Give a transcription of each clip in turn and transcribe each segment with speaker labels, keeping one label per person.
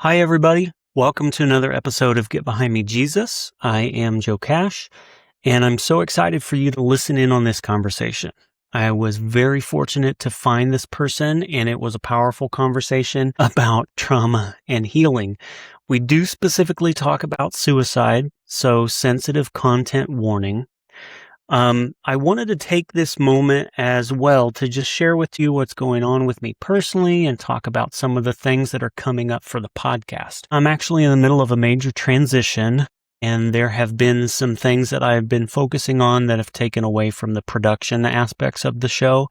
Speaker 1: Hi, everybody. Welcome to another episode of Get Behind Me, Jesus. I am Joe Cash, and I'm so excited for you to listen in on this conversation. I was very fortunate to find this person, and it was a powerful conversation about trauma and healing. We do specifically talk about suicide, so sensitive content warning. I wanted to take this moment as well to just share with you what's going on with me personally and talk about some of the things that are coming up for the podcast. I'm actually in the middle of a major transition, and there have been some things that I've been focusing on that have taken away from the production aspects of the show.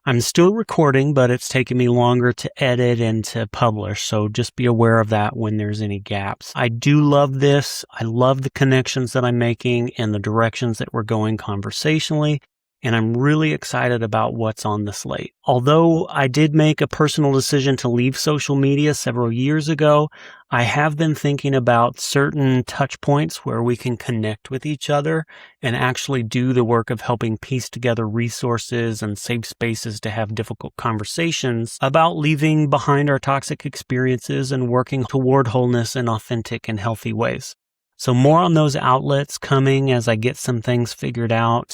Speaker 1: I'm still recording, but it's taken me longer to edit and to publish, so just be aware of that when there's any gaps. I do love this. I love the connections that I'm making and the directions that we're going conversationally, and I'm really excited about what's on the slate. Although I did make a personal decision to leave social media several years ago, I have been thinking about certain touch points where we can connect with each other and actually do the work of helping piece together resources and safe spaces to have difficult conversations about leaving behind our toxic experiences and working toward wholeness in authentic and healthy ways. So more on those outlets coming as I get some things figured out.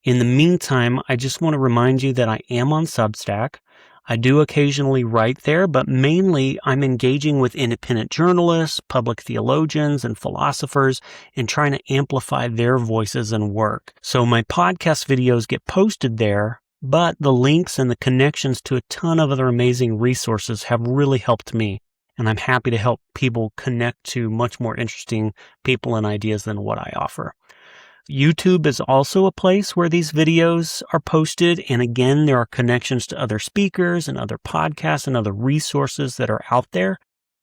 Speaker 1: In the meantime, I just want to remind you that I am on Substack. I do occasionally write there, but mainly I'm engaging with independent journalists, public theologians, and philosophers and trying to amplify their voices and work. So my podcast videos get posted there, but the links and the connections to a ton of other amazing resources have really helped me. And I'm happy to help people connect to much more interesting people and ideas than what I offer. YouTube is also a place where these videos are posted. And again, there are connections to other speakers and other podcasts and other resources that are out there.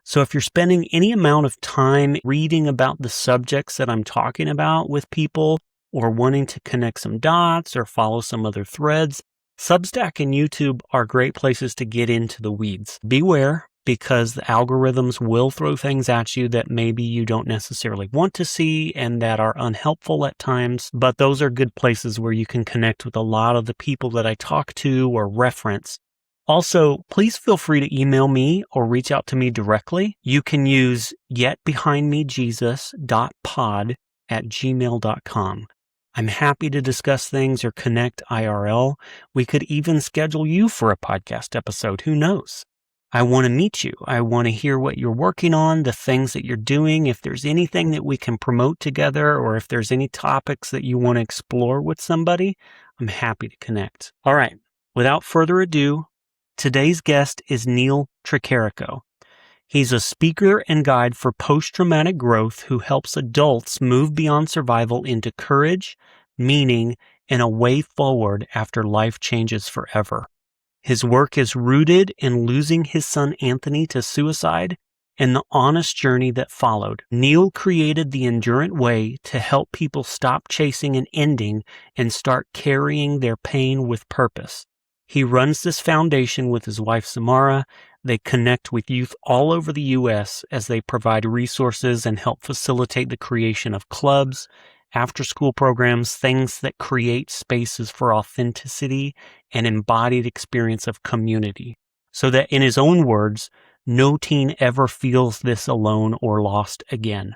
Speaker 1: So if you're spending any amount of time reading about the subjects that I'm talking about with people or wanting to connect some dots or follow some other threads, Substack and YouTube are great places to get into the weeds. Beware, because the algorithms will throw things at you that maybe you don't necessarily want to see and that are unhelpful at times, but those are good places where you can connect with a lot of the people that I talk to or reference. Also, please feel free to email me or reach out to me directly. You can use getbehindmejesus.pod@gmail.com. I'm happy to discuss things or connect IRL. We could even schedule you for a podcast episode. Who knows? I want to meet you. I want to hear what you're working on, the things that you're doing. If there's anything that we can promote together, or if there's any topics that you want to explore with somebody, I'm happy to connect. All right. Without further ado, today's guest is Neal Tricarico. He's a speaker and guide for post-traumatic growth who helps adults move beyond survival into courage, meaning, and a way forward after life changes forever. His work is rooted in losing his son Anthony to suicide and the honest journey that followed. Neal created the Endurant way to help people stop chasing an ending and start carrying their pain with purpose. He runs this foundation with his wife Samara. They connect with youth all over the U.S. as they provide resources and help facilitate the creation of clubs, after-school programs, things that create spaces for authenticity and embodied experience of community, so that, in his own words, no teen ever feels this alone or lost again.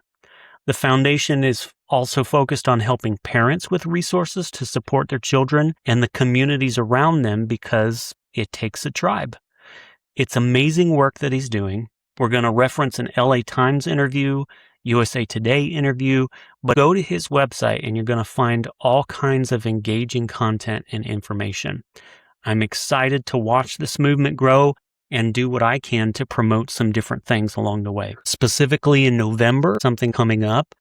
Speaker 1: The foundation is also focused on helping parents with resources to support their children and the communities around them because it takes a tribe. It's amazing work that he's doing. We're going to reference an LA Times interview, USA Today interview, but go to his website and you're going to find all kinds of engaging content and information. I'm excited to watch this movement grow and do what I can to promote some different things along the way. Specifically in November, something coming up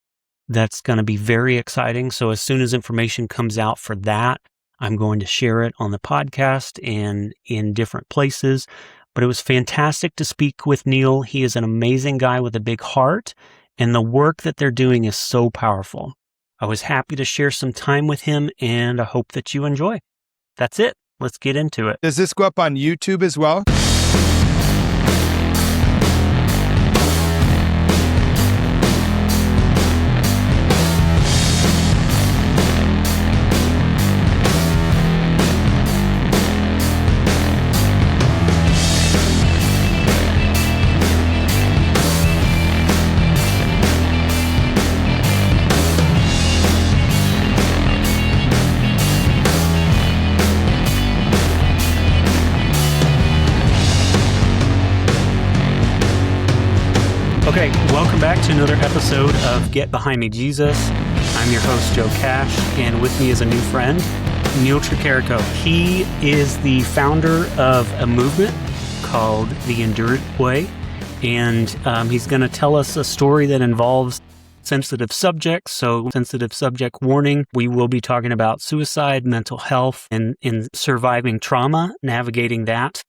Speaker 1: that's going to be very exciting. So as soon as information comes out for that, I'm going to share it on the podcast and in different places. But it was fantastic to speak with Neal. He is an amazing guy with a big heart, and the work that they're doing is so powerful. I was happy to share some time with him, and I hope that you enjoy. That's it. Let's get into it.
Speaker 2: Does this go up on YouTube as well?
Speaker 1: Okay, welcome back to another episode of Get Behind Me, Jesus. I'm your host, Joe Cash, and with me is a new friend, Neal Tricarico. He is the founder of a movement called the Endurant Way, and he's going to tell us a story that involves sensitive subjects. So, sensitive subject warning. We will be talking about suicide, mental health, and in surviving trauma, navigating that.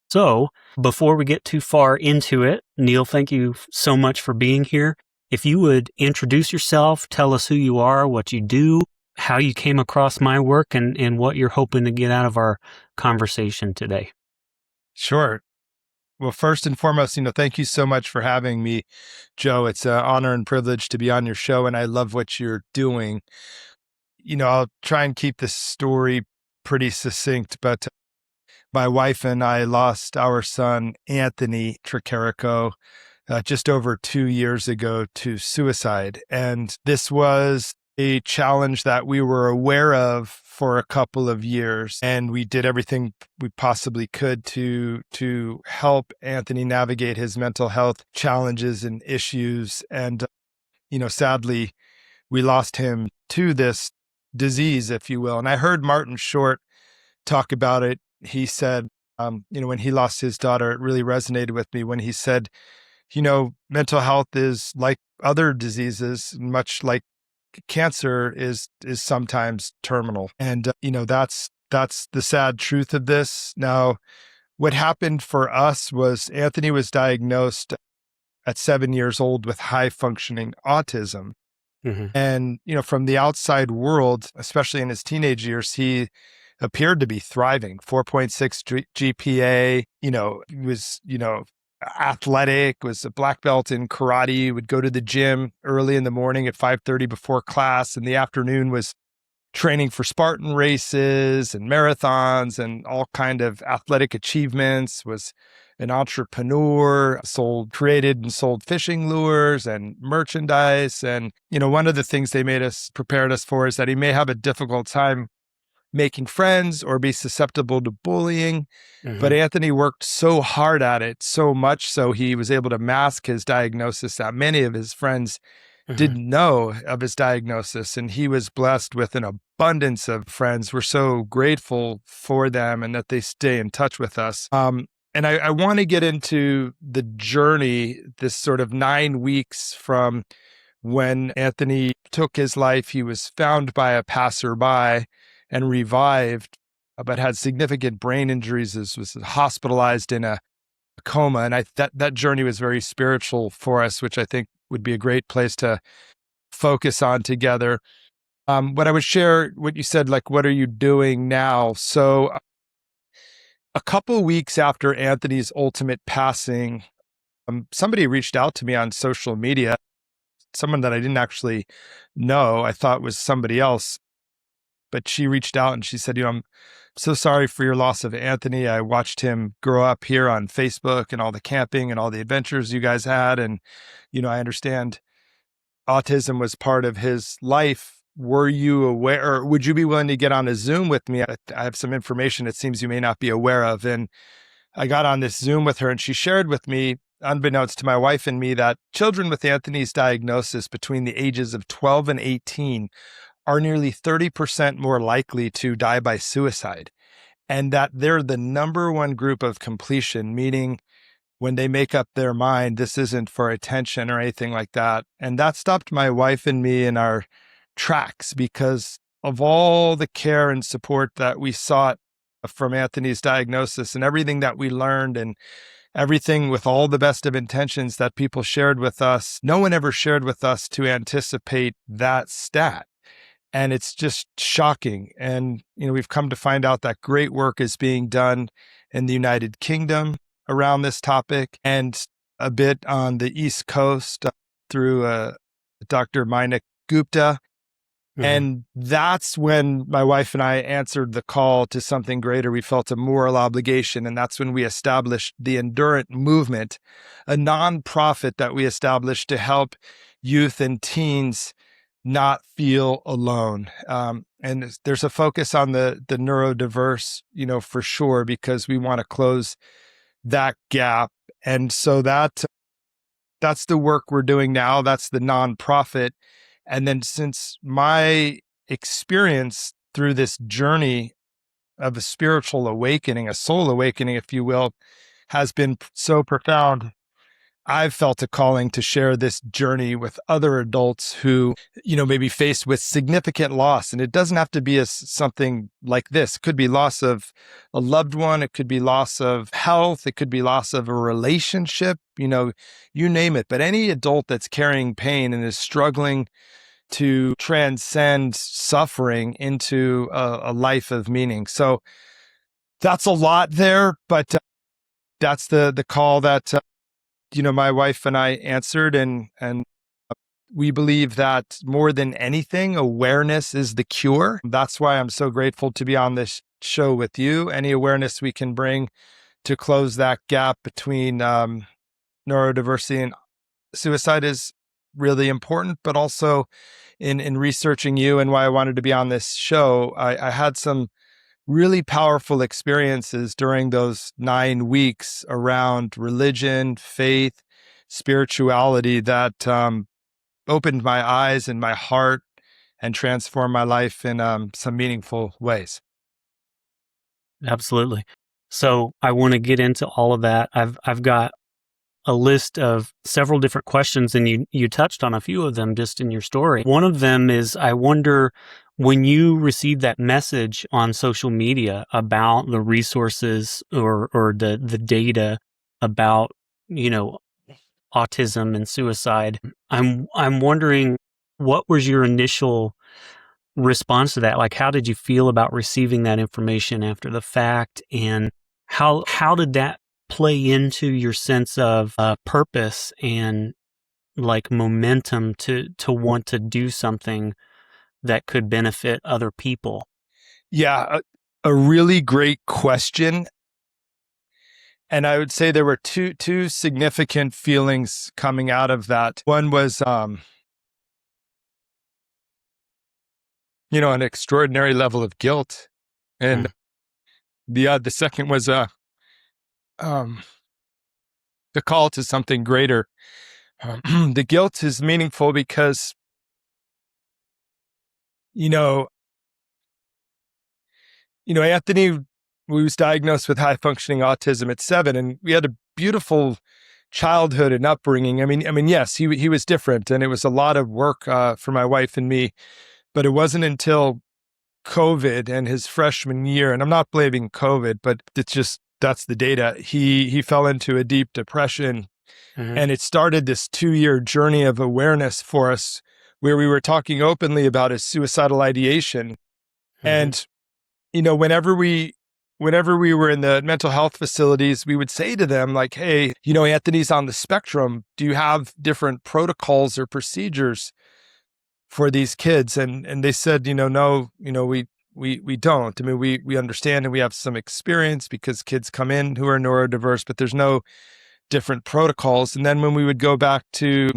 Speaker 1: So, before we get too far into it, Neal, thank you so much for being here. If you would introduce yourself, tell us who you are, what you do, how you came across my work, and what you're hoping to get out of our conversation today.
Speaker 2: Sure. Well, first and foremost, thank you so much for having me, Joe. It's an honor and privilege to be on your show, and I love what you're doing. I'll try and keep this story pretty succinct, but my wife and I lost our son, Anthony Tricarico, just over 2 years ago to suicide. And this was a challenge that we were aware of for a couple of years. And we did everything we possibly could to help Anthony navigate his mental health challenges and issues. And, sadly, we lost him to this disease, if you will. And I heard Martin Short talk about it. He said, when he lost his daughter, it really resonated with me when he said, mental health is like other diseases, much like cancer is sometimes terminal. And, that's the sad truth of this. Now, what happened for us was Anthony was diagnosed at 7 years old with high functioning autism.
Speaker 1: Mm-hmm.
Speaker 2: And, from the outside world, especially in his teenage years, he appeared to be thriving. 4.6 GPA, he was, athletic, was a black belt in karate, would go to the gym early in the morning at 5:30 before class. In the afternoon was training for Spartan races and marathons and all kind of athletic achievements, was an entrepreneur, created and sold fishing lures and merchandise. And, one of the things they prepared us for is that he may have a difficult time making friends or be susceptible to bullying.
Speaker 1: Mm-hmm.
Speaker 2: But Anthony worked so hard at it, so much so he was able to mask his diagnosis that many of his friends didn't know of his diagnosis. And he was blessed with an abundance of friends. We're so grateful for them and that they stay in touch with us. And I want to get into the journey, this sort of 9 weeks from when Anthony took his life. He was found by a passerby and revived, but had significant brain injuries, was hospitalized in a coma. And that journey was very spiritual for us, which I think would be a great place to focus on together. What I would share, what you said, like, what are you doing now? So a couple weeks after Anthony's ultimate passing, somebody reached out to me on social media, someone that I didn't actually know, I thought was somebody else. But she reached out and she said, I'm so sorry for your loss of Anthony. I watched him grow up here on Facebook and all the camping and all the adventures you guys had. And, I understand autism was part of his life. Were you aware, or would you be willing to get on a Zoom with me? I have some information it seems you may not be aware of. And I got on this Zoom with her and she shared with me, unbeknownst to my wife and me, that children with Anthony's diagnosis between the ages of 12 and 18 are nearly 30% more likely to die by suicide, and that they're the number one group of completion, meaning when they make up their mind, this isn't for attention or anything like that. And that stopped my wife and me in our tracks because of all the care and support that we sought from Anthony's diagnosis and everything that we learned and everything with all the best of intentions that people shared with us. No one ever shared with us to anticipate that stat. And it's just shocking. And, we've come to find out that great work is being done in the United Kingdom around this topic and a bit on the East Coast through Dr. Mainak Gupta. Mm-hmm. And that's when my wife and I answered the call to something greater. We felt a moral obligation. And that's when we established the Endurant movement, a nonprofit that we established to help youth and teens not feel alone. And there's a focus on the neurodiverse, for sure, because we want to close that gap. And so that that's the work we're doing now. That's the nonprofit. And then since my experience through this journey of a spiritual awakening, a soul awakening, if you will, has been so profound, I've felt a calling to share this journey with other adults who, may be faced with significant loss. And it doesn't have to be something like this. It could be loss of a loved one. It could be loss of health. It could be loss of a relationship, you name it. But any adult that's carrying pain and is struggling to transcend suffering into a life of meaning. So that's a lot there, but that's the call that my wife and I answered, and we believe that more than anything, awareness is the cure. That's why I'm so grateful to be on this show with you. Any awareness we can bring to close that gap between neurodiversity and suicide is really important, but also in researching you and why I wanted to be on this show, I had some really powerful experiences during those 9 weeks around religion, faith, spirituality that opened my eyes and my heart and transformed my life in some meaningful ways.
Speaker 1: Absolutely. So I want to get into all of that. I've got a list of several different questions, and you touched on a few of them just in your story. One of them is, I wonder, when you received that message on social media about the resources or the data about, autism and suicide, I'm wondering, what was your initial response to that? Like, how did you feel about receiving that information after the fact, and how did that play into your sense of purpose and like momentum to want to do something that could benefit other people?
Speaker 2: Yeah, a really great question. And I would say there were two significant feelings coming out of that. One was, an extraordinary level of guilt, and the second was the call to something greater. The guilt is meaningful because, Anthony was diagnosed with high functioning autism at 7, and we had a beautiful childhood and upbringing. I mean, yes, he was different, and it was a lot of work for my wife and me, but it wasn't until COVID and his freshman year, and I'm not blaming COVID, but that's the data. He fell into a deep depression, and it started this 2-year journey of awareness for us, where we were talking openly about his suicidal ideation. And whenever we were in the mental health facilities, we would say to them, like, hey, Anthony's on the spectrum. Do you have different protocols or procedures for these kids? And they said, no, we don't. I mean, we understand and we have some experience because kids come in who are neurodiverse, but there's no different protocols. And then when we would go back to,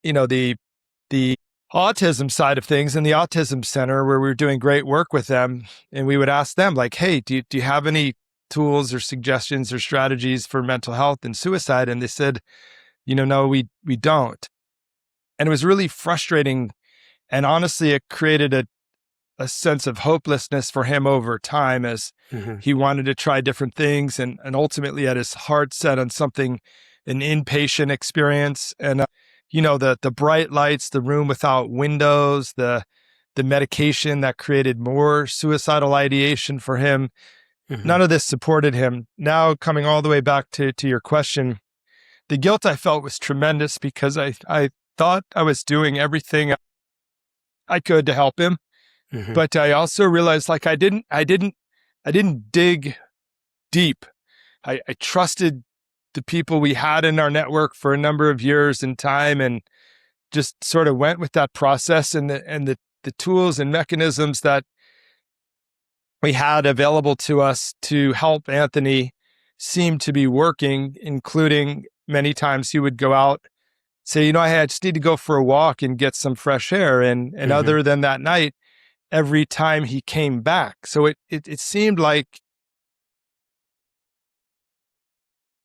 Speaker 2: the autism side of things in the autism center, where we were doing great work with them, and we would ask them, like, hey, do you have any tools or suggestions or strategies for mental health and suicide? And they said, no, we don't. And it was really frustrating. And honestly, it created a sense of hopelessness for him over time, as he wanted to try different things, and ultimately had his heart set on something, an inpatient experience. And the bright lights, the room without windows, the medication that created more suicidal ideation for him. None of this supported him. Now, coming all the way back to your question, the guilt I felt was tremendous, because I thought I was doing everything I could to help him. But I also realized, like, I didn't dig deep. I trusted the people we had in our network for a number of years in time, and just sort of went with that process, and the tools and mechanisms that we had available to us to help Anthony seemed to be working, including many times he would go out, say, I just need to go for a walk and get some fresh air. And other than that night, every time he came back. So it seemed like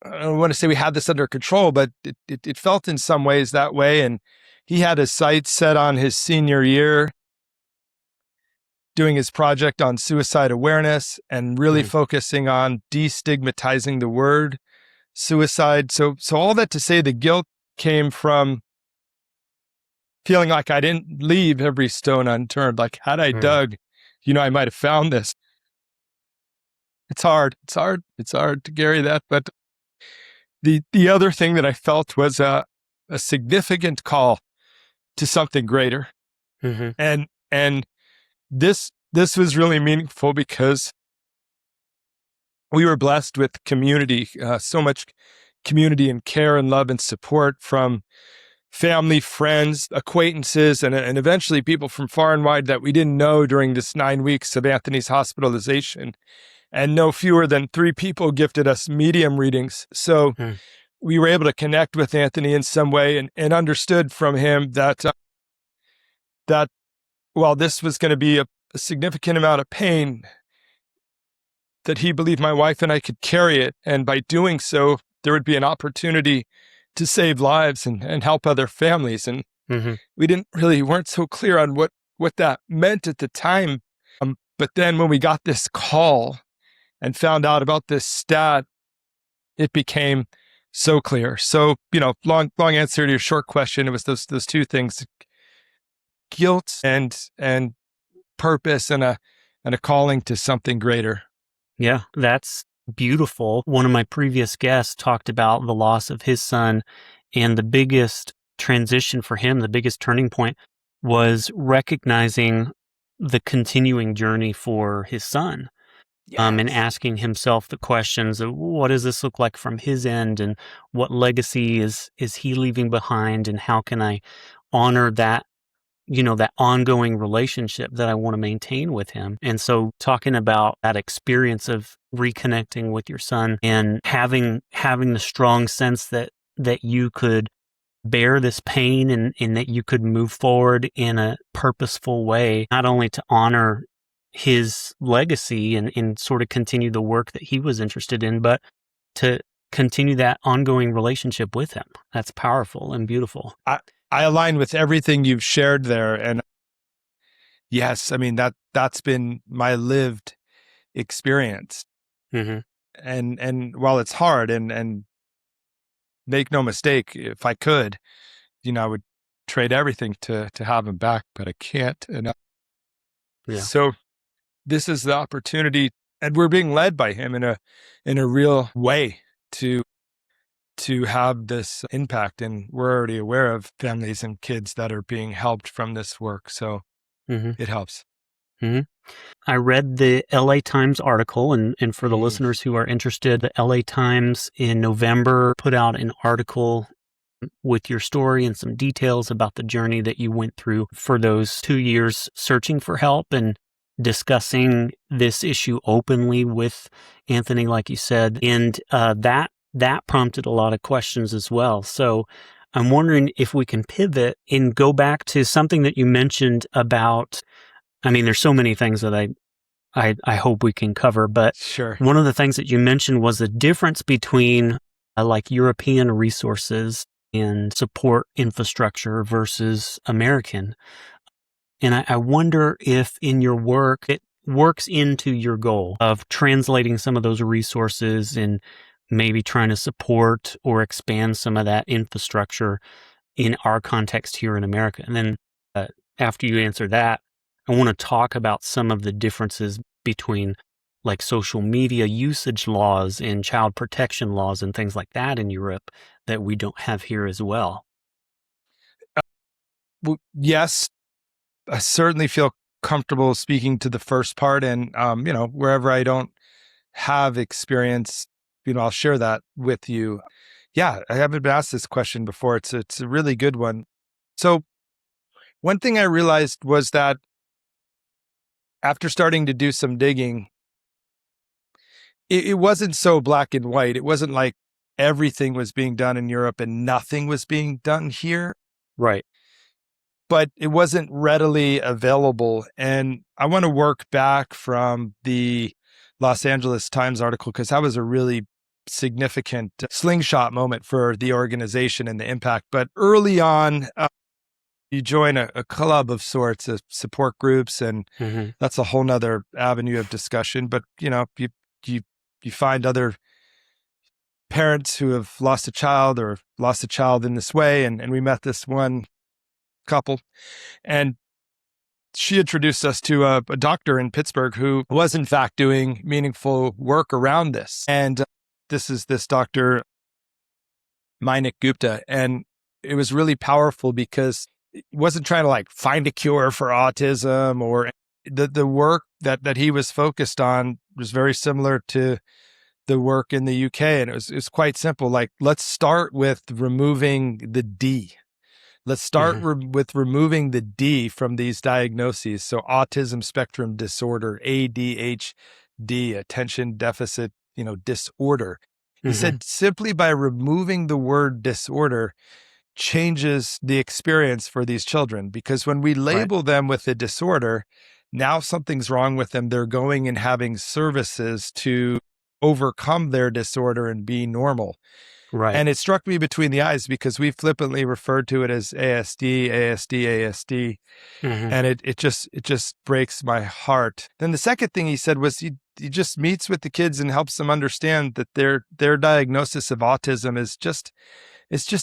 Speaker 2: I don't want to say we had this under control, but it felt in some ways that way. And he had his sights set on his senior year, doing his project on suicide awareness and really focusing on destigmatizing the word suicide. So all that to say, the guilt came from feeling like I didn't leave every stone unturned. Like, had I dug, I might have found this. It's hard to carry that. But the other thing that I felt was a significant call to something greater. And this was really meaningful because we were blessed with community, so much community and care and love and support from family, friends, acquaintances, and eventually people from far and wide that we didn't know during this 9 weeks of Anthony's hospitalization. And no fewer than 3 people gifted us medium readings. So we were able to connect with Anthony in some way and understood from him that while this was going to be a significant amount of pain, that he believed my wife and I could carry it. And by doing so, there would be an opportunity to save lives and help other families. And we weren't so clear on what that meant at the time. But then when we got this call and found out about this stat, it became so clear. So, long answer to your short question. It was those 2 things: guilt and purpose and a calling to something greater.
Speaker 1: Yeah, that's beautiful. One of my previous guests talked about the loss of his son, and the biggest transition for him, the biggest turning point, was recognizing the continuing journey for his son.
Speaker 2: Yes.
Speaker 1: And asking himself the questions of what does this look like from his end, and what legacy is he leaving behind, and how can I honor that, that ongoing relationship that I want to maintain with him. And so talking about that experience of reconnecting with your son and having the strong sense that you could bear this pain and that you could move forward in a purposeful way, not only to honor his legacy and sort of continue the work that he was interested in, but to continue that ongoing relationship with him. That's powerful and beautiful.
Speaker 2: I align with everything you've shared there. And yes, I mean, that's been my lived experience. And while it's hard and make no mistake, if I could, I would trade everything to have him back, but I can't. And so this is the opportunity, and we're being led by him in a real way to have this impact. And we're already aware of families and kids that are being helped from this work. So it helps.
Speaker 1: I read the LA Times article, and for the listeners who are interested, the LA Times in November put out an article with your story and some details about the journey that you went through for those 2 years searching for help and discussing this issue openly with Anthony, like you said. And that prompted a lot of questions as well. So I'm wondering if we can pivot and go back to something that you mentioned about, I mean, there's so many things that I hope we can cover, but
Speaker 2: sure.
Speaker 1: One of the things that you mentioned was the difference between like European resources and support infrastructure versus American. And I wonder if in your work, it works into your goal of translating some of those resources and maybe trying to support or expand some of that infrastructure in our context here in America. And then after you answer that, I want to talk about some of the differences between like social media usage laws and child protection laws and things like that in Europe that we don't have here as well.
Speaker 2: Well, yes, I certainly feel comfortable speaking to the first part, and wherever I don't have experience, I'll share that with you. Yeah, I haven't been asked this question before. It's a really good one. So one thing I realized was that after starting to do some digging, it wasn't so black and white. It wasn't like everything was being done in Europe and nothing was being done here.
Speaker 1: Right.
Speaker 2: But it wasn't readily available. And I want to work back from the Los Angeles Times article, because that was a really significant slingshot moment for the organization and the impact. But early on, you join a club of sorts of support groups, and that's a whole nother avenue of discussion. But you find other parents who have lost a child or lost a child in this way. And we met this one couple, and she introduced us to a doctor in Pittsburgh who was in fact doing meaningful work around this. And this is this Dr. Mainik Gupta. And it was really powerful because it wasn't trying to like find a cure for autism, or the work that he was focused on was very similar to the work in the UK. And it was quite simple. Like, let's start with removing the D. Let's start with removing the D from these diagnoses. So autism spectrum disorder, ADHD, attention deficit, disorder. He said simply by removing the word disorder changes the experience for these children, because when we label them with a disorder, now something's wrong with them. They're going and having services to overcome their disorder and be normal.
Speaker 1: Right.
Speaker 2: And it struck me between the eyes because we flippantly referred to it as ASD, ASD, ASD. And it just breaks my heart. Then the second thing he said was he just meets with the kids and helps them understand that their diagnosis of autism is just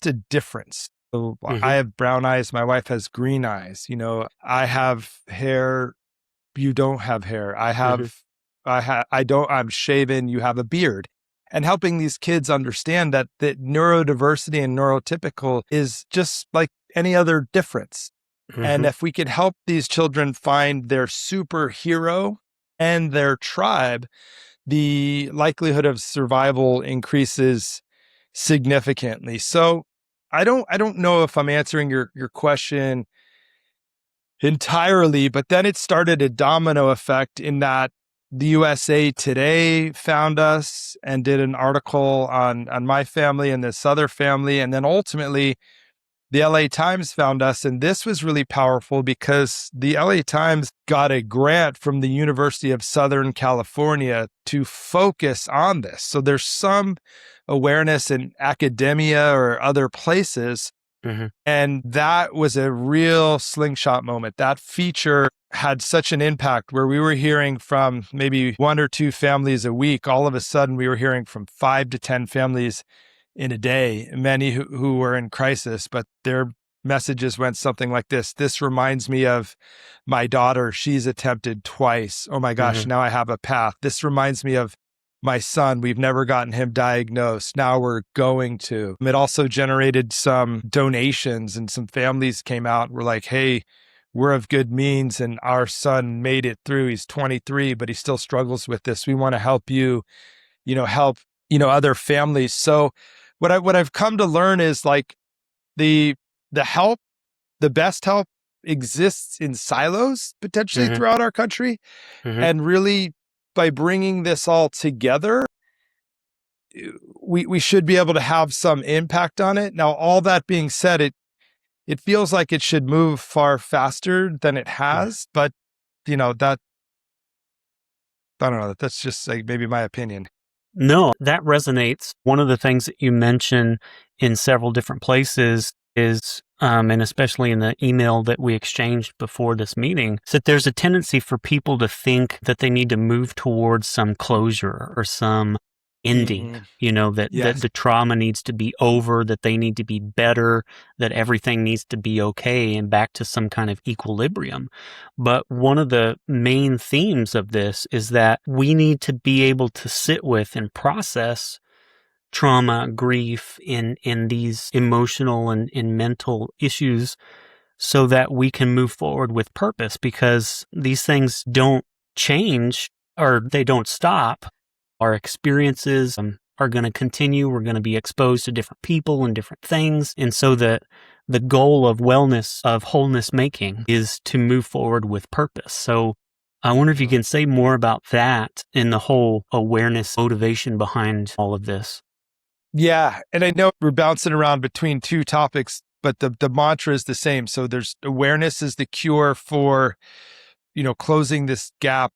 Speaker 2: a difference. So I have brown eyes. My wife has green eyes. I have hair. You don't have hair. I'm shaven. You have a beard. And helping these kids understand that neurodiversity and neurotypical is just like any other difference. And if we could help these children find their superhero and their tribe, the likelihood of survival increases significantly. So I don't know if I'm answering your question entirely, but then it started a domino effect in that the USA Today found us and did an article on my family and this other family. And then ultimately the LA Times found us. And this was really powerful because the LA Times got a grant from the University of Southern California to focus on this. So there's some awareness in academia or other places. And that was a real slingshot moment. That feature had such an impact where we were hearing from maybe 1 or 2 families a week. All of a sudden, we were hearing from 5 to 10 families in a day, many who were in crisis, but their messages went something like this. This reminds me of my daughter. She's attempted twice. Oh my gosh, now I have a path. This reminds me of my son. We've never gotten him diagnosed. Now we're going to. It also generated some donations, and some families came out and were like, hey, we're of good means and our son made it through. He's 23, but he still struggles with this. We want to help you, help, other families. So what I've come to learn is like the help, the best help exists in silos potentially throughout our country. And really by bringing this all together, we should be able to have some impact on it. Now, all that being said, it feels like it should move far faster than it has, but that, I don't know, that's just like maybe my opinion.
Speaker 1: No, that resonates. One of the things that you mention in several different places is, and especially in the email that we exchanged before this meeting, is that there's a tendency for people to think that they need to move towards some closure or some ending, that the trauma needs to be over, that they need to be better, that everything needs to be okay and back to some kind of equilibrium. But one of the main themes of this is that we need to be able to sit with and process trauma, grief, in these emotional and mental issues so that we can move forward with purpose, because these things don't change or they don't stop. Our experiences are going to continue. We're going to be exposed to different people and different things. And so the goal of wellness, of wholeness making, is to move forward with purpose. So I wonder if you can say more about that and the whole awareness motivation behind all of this.
Speaker 2: Yeah. And I know we're bouncing around between 2 topics, but the mantra is the same. So there's awareness is the cure for, closing this gap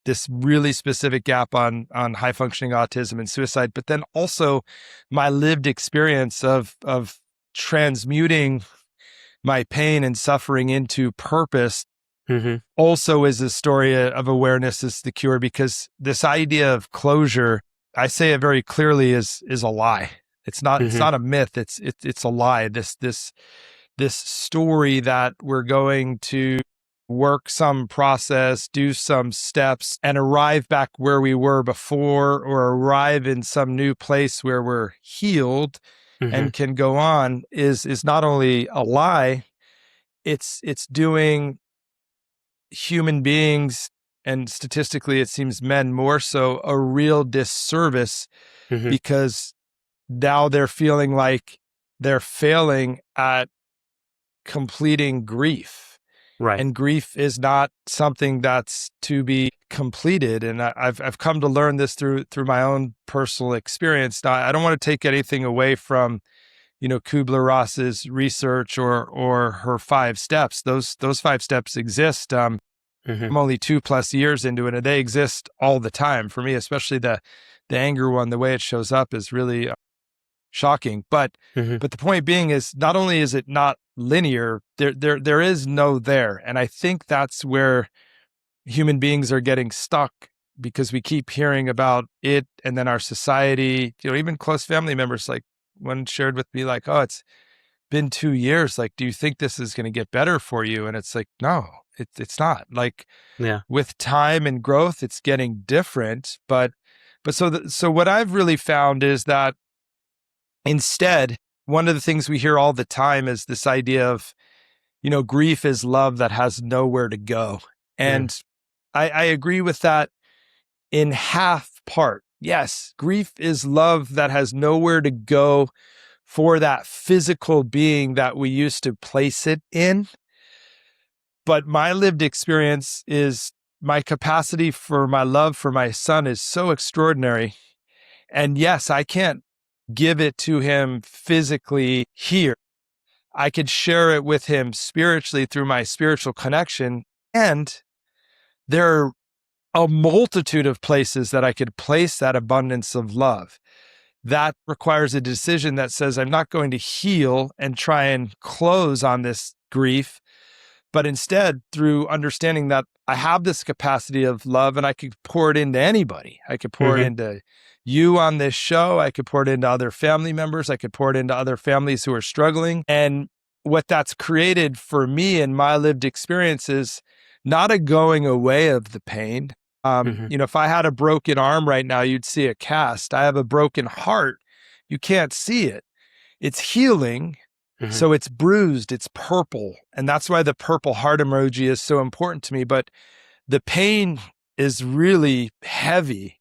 Speaker 2: this really specific gap on high functioning autism and suicide, but then also my lived experience of transmuting my pain and suffering into purpose also is a story of awareness is the cure, because this idea of closure, I say it very clearly, is a lie. It's not a myth. It's a lie. This story that we're going to work some process, do some steps, and arrive back where we were before, or arrive in some new place where we're healed and can go on, is not only a lie, it's doing human beings, and statistically it seems men more so, a real disservice, because now they're feeling like they're failing at completing grief.
Speaker 1: Right.
Speaker 2: And grief is not something that's to be completed. And I've come to learn this through my own personal experience. Now, I don't want to take anything away from, Kubler-Ross's research or her 5 steps. Those 5 steps exist. I'm only 2+ years into it, and they exist all the time for me, especially the anger one. The way it shows up is really shocking. But the point being is, not only is it not linear, there is no there. And I think that's where human beings are getting stuck, because we keep hearing about it, and then our society, even close family members, like one shared with me, like, oh, it's been 2 years. Like, do you think this is going to get better for you? And it's like, no, it's not. Like, with time and growth, it's getting different. But so what I've really found is that instead, one of the things we hear all the time is this idea of, grief is love that has nowhere to go. And I agree with that in half part. Yes, grief is love that has nowhere to go for that physical being that we used to place it in. But my lived experience is, my capacity for my love for my son is so extraordinary. And yes, I can't give it to him physically here. I could share it with him spiritually through my spiritual connection. And there are a multitude of places that I could place that abundance of love. That requires a decision that says, I'm not going to heal and try and close on this grief, but instead, through understanding that I have this capacity of love, and I could pour it into anybody. I could pour it into you on this show. I could pour it into other family members. I could pour it into other families who are struggling. And what that's created for me in my lived experience is not a going away of the pain. If I had a broken arm right now, you'd see a cast. I have a broken heart. You can't see it. It's healing. So it's bruised, it's purple. And that's why the purple heart emoji is so important to me. But the pain is really heavy.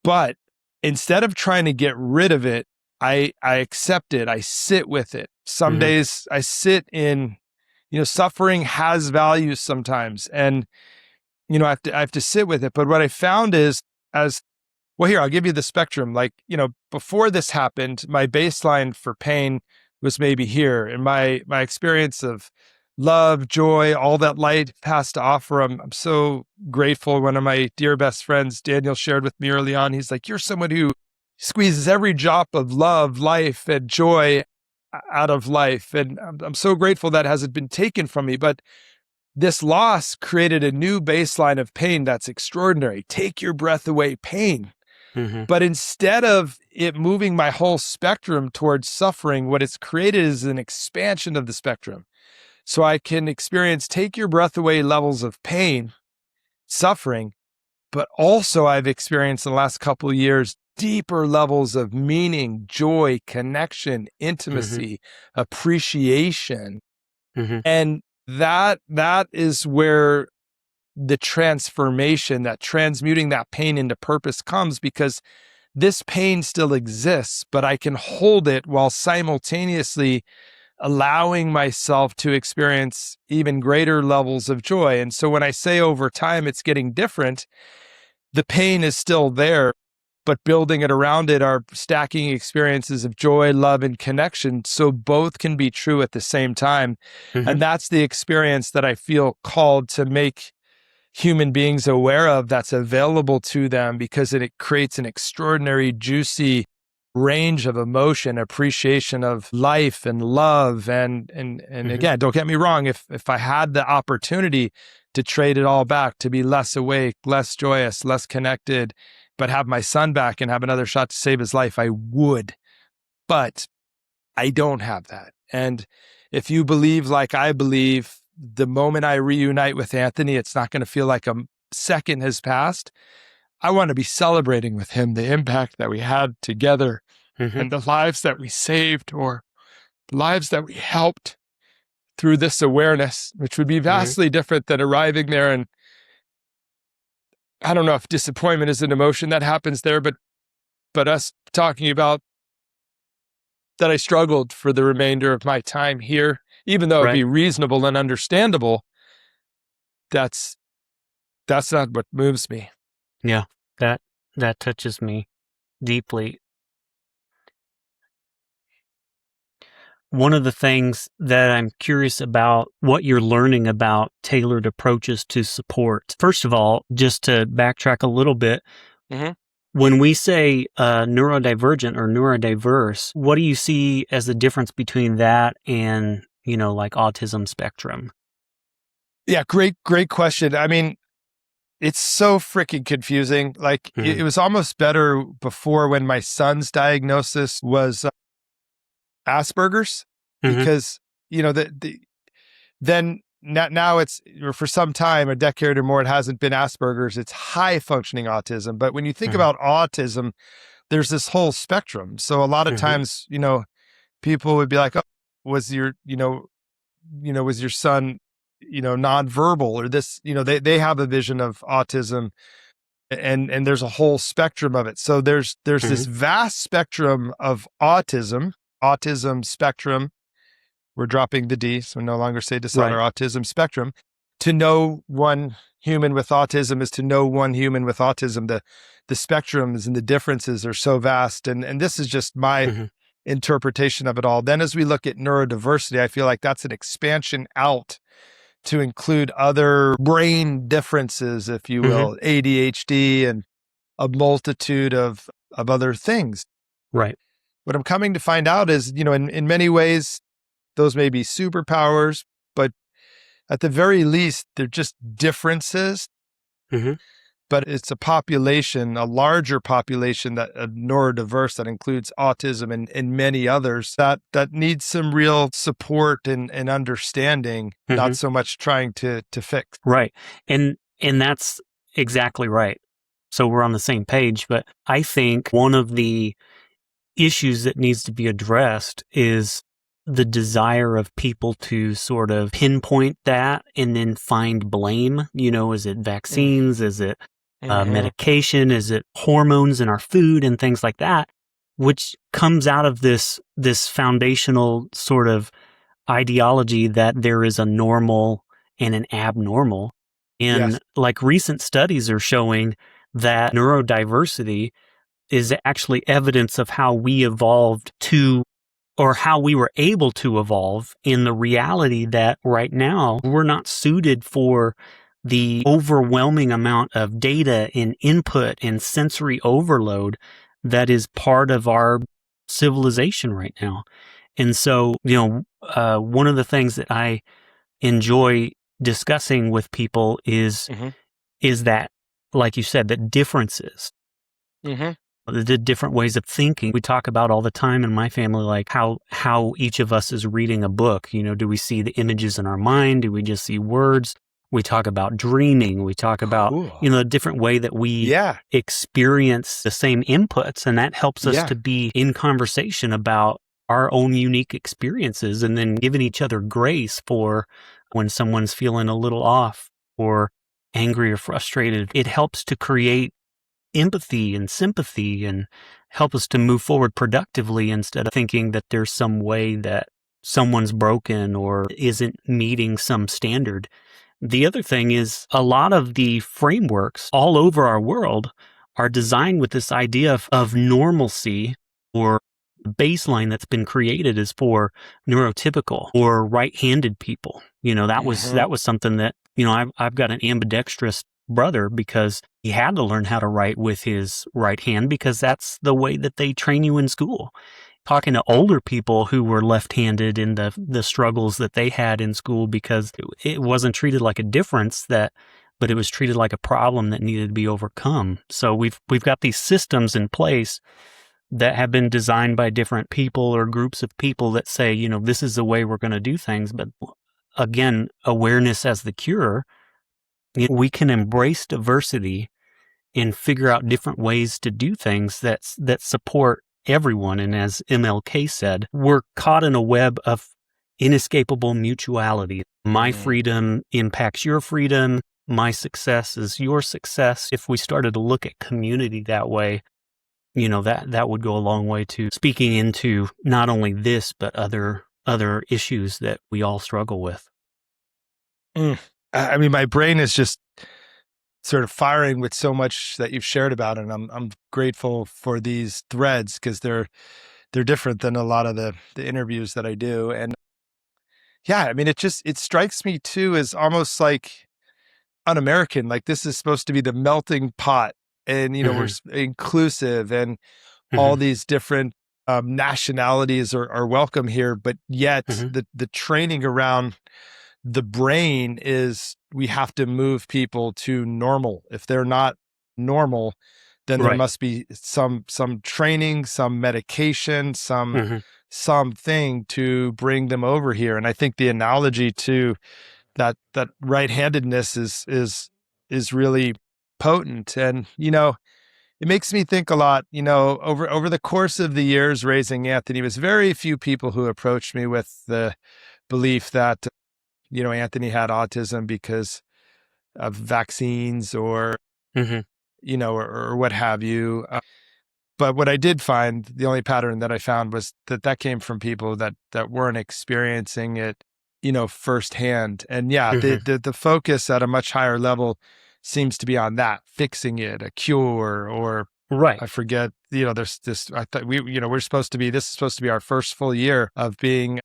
Speaker 2: But instead of trying to get rid of it, I accept it. I sit with it. Some days I sit in, suffering has value sometimes. And, I have to sit with it. But what I found is, here, I'll give you the spectrum. Like, before this happened, my baseline for pain was maybe here. And my experience of love, joy, all that life has to offer, I'm so grateful. One of my dear best friends, Daniel, shared with me early on. He's like, you're someone who squeezes every drop of love, life, and joy out of life. And I'm so grateful that hasn't been taken from me. But this loss created a new baseline of pain that's extraordinary. Take your breath away pain. But instead of it moving my whole spectrum towards suffering, what it's created is an expansion of the spectrum. So I can experience take your breath away levels of pain, suffering, but also I've experienced in the last couple of years deeper levels of meaning, joy, connection, intimacy, appreciation. And that is where the transformation, that transmuting that pain into purpose comes, because this pain still exists, but I can hold it while simultaneously allowing myself to experience even greater levels of joy. And so when I say over time it's getting different, the pain is still there, but building it around it are stacking experiences of joy, love, and connection. So both can be true at the same time. And that's the experience that I feel called to make human beings aware of that's available to them, because it creates an extraordinary, juicy range of emotion, appreciation of life and love. And again, don't get me wrong, if I had the opportunity to trade it all back, to be less awake, less joyous, less connected, but have my son back and have another shot to save his life, I would. But I don't have that. And if you believe like I believe, the moment I reunite with Anthony, it's not going to feel like a second has passed. I want to be celebrating with him the impact that we had together and the lives that we saved, or lives that we helped through this awareness, which would be vastly different than arriving there. And I don't know if disappointment is an emotion that happens there, but us talking about that I struggled for the remainder of my time here, even though it'd be reasonable and understandable, that's not what moves me.
Speaker 1: Yeah, that touches me deeply. One of the things that I'm curious about, what you're learning about tailored approaches to support. First of all, just to backtrack a little bit, when we say neurodivergent or neurodiverse, what do you see as the difference between that and, like autism spectrum?
Speaker 2: Yeah, great question. I mean, it's so freaking confusing. Like it was almost better before, when my son's diagnosis was Asperger's, because, then now it's, for some time, a decade or more, it hasn't been Asperger's. It's high functioning autism. But when you think about autism, there's this whole spectrum. So a lot of times, people would be like, oh, was your son, nonverbal, or this, they have a vision of autism, and there's a whole spectrum of it. So there's this vast spectrum of autism spectrum. We're dropping the D, so no longer say disorder, autism spectrum. To know one human with autism is to know one human with autism. The spectrums and the differences are so vast. And this is just my interpretation of it all. Then as we look at neurodiversity, I feel like that's an expansion out to include other brain differences, if you will, ADHD and a multitude of other things.
Speaker 1: Right.
Speaker 2: What I'm coming to find out is, in many ways, those may be superpowers, but at the very least, they're just differences. But it's a population, a larger population that neurodiverse, that includes autism and many others, that needs some real support and understanding, not so much trying to fix.
Speaker 1: Right. And that's exactly right. So we're on the same page, but I think one of the issues that needs to be addressed is the desire of people to sort of pinpoint that and then find blame. Is it vaccines? Is it medication? Is it hormones in our food and things like that? Which comes out of this foundational sort of ideology that there is a normal and an abnormal. And like recent studies are showing that neurodiversity is actually evidence of how we evolved to, or how we were able to evolve, in the reality that right now we're not suited for the overwhelming amount of data and input and sensory overload that is part of our civilization right now. And so, one of the things that I enjoy discussing with people is that, like you said, that differences, the different ways of thinking. We talk about all the time in my family, like how each of us is reading a book. Do we see the images in our mind? Do we just see words? We talk about dreaming. We talk about, a different way that we experience the same inputs. And that helps us to be in conversation about our own unique experiences, and then giving each other grace for when someone's feeling a little off or angry or frustrated. It helps to create empathy and sympathy and help us to move forward productively, instead of thinking that there's some way that someone's broken or isn't meeting some standard. The other thing is, a lot of the frameworks all over our world are designed with this idea of normalcy, or the baseline that's been created is for neurotypical or right-handed people. That was something that, I've got an ambidextrous brother because he had to learn how to write with his right hand because that's the way that they train you in school. Talking to older people who were left-handed in the struggles that they had in school because it wasn't treated like a difference but it was treated like a problem that needed to be overcome. So we've got these systems in place that have been designed by different people or groups of people that say, you know, this is the way we're going to do things. But again, awareness as the cure, we can embrace diversity and figure out different ways to do things that support everyone. And as MLK said, we're caught in a web of inescapable mutuality. My freedom impacts your freedom. My success is your success. If we started to look at community that way, you know, that would go a long way to speaking into not only this, but other issues that we all struggle with.
Speaker 2: I mean, my brain is just sort of firing with so much that you've shared about, and I'm grateful for these threads because they're different than a lot of the interviews that I do. And yeah, I mean, it strikes me too as almost like un-American. Like this is supposed to be the melting pot, and you know, we're inclusive, and all these different nationalities are welcome here, but yet the training around the brain is we have to move people to normal. If they're not normal, then there must be some training, some medication, something to bring them over here. And I think the analogy to that right-handedness is really potent. And you know, it makes me think a lot. You know, over the course of the years raising Anthony, was very few people who approached me with the belief that, you know, Anthony had autism because of vaccines or, you know, or what have you. But what I did find, the only pattern that I found was that came from people that weren't experiencing it, you know, firsthand. And yeah, the focus at a much higher level seems to be on that, fixing it, a cure, or I forget, you know, there's this, I thought this is supposed to be our first full year of being,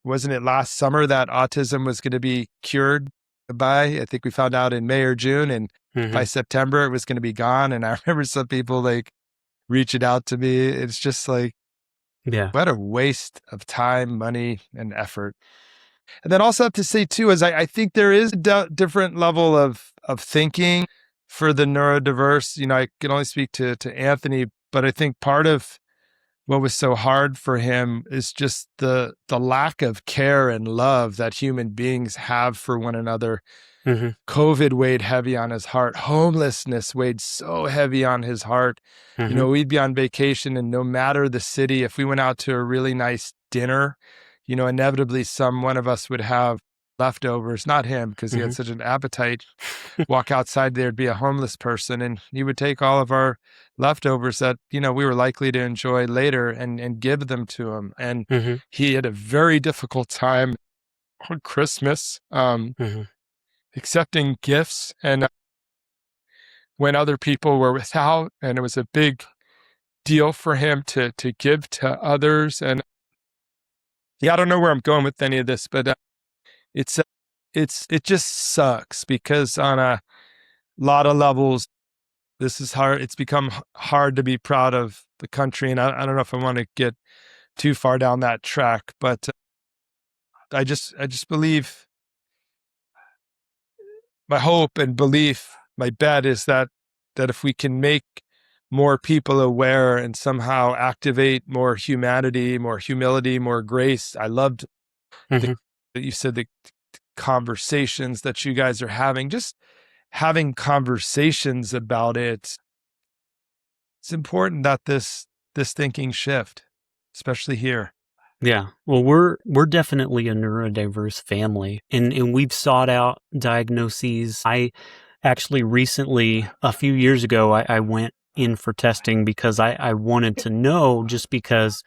Speaker 2: wasn't it last summer that autism was going to be cured by, I think we found out in May or June, and by September it was going to be gone. And I remember some people like reaching out to me. It's just like, what a waste of time, money, and effort. And then also have to say too, is I think there is a different level of thinking for the neurodiverse. You know, I can only speak to Anthony, but I think part of what was so hard for him is just the lack of care and love that human beings have for one another. COVID weighed heavy on his heart. Homelessness weighed so heavy on his heart. You know, we'd be on vacation, and no matter the city, if we went out to a really nice dinner, you know, inevitably one of us would have leftovers, not him, because he had such an appetite. Walk outside, there'd be a homeless person, and he would take all of our leftovers that, you know, we were likely to enjoy later and give them to him. And he had a very difficult time on Christmas, accepting gifts, and when other people were without, and it was a big deal for him to give to others. And yeah, I don't know where I'm going with any of this, but it just sucks because on a lot of levels, this is hard. It's become hard to be proud of the country. And I don't know if I want to get too far down that track, but I just believe, my hope and belief, my bet is that if we can make more people aware and somehow activate more humanity, more humility, more grace. I loved that you said the conversations that you guys are having, just having conversations about it. It's important that this thinking shift, especially here.
Speaker 1: Yeah. Well, we're definitely a neurodiverse family, and we've sought out diagnoses. I actually recently, a few years ago, I went in for testing because I wanted to know, just because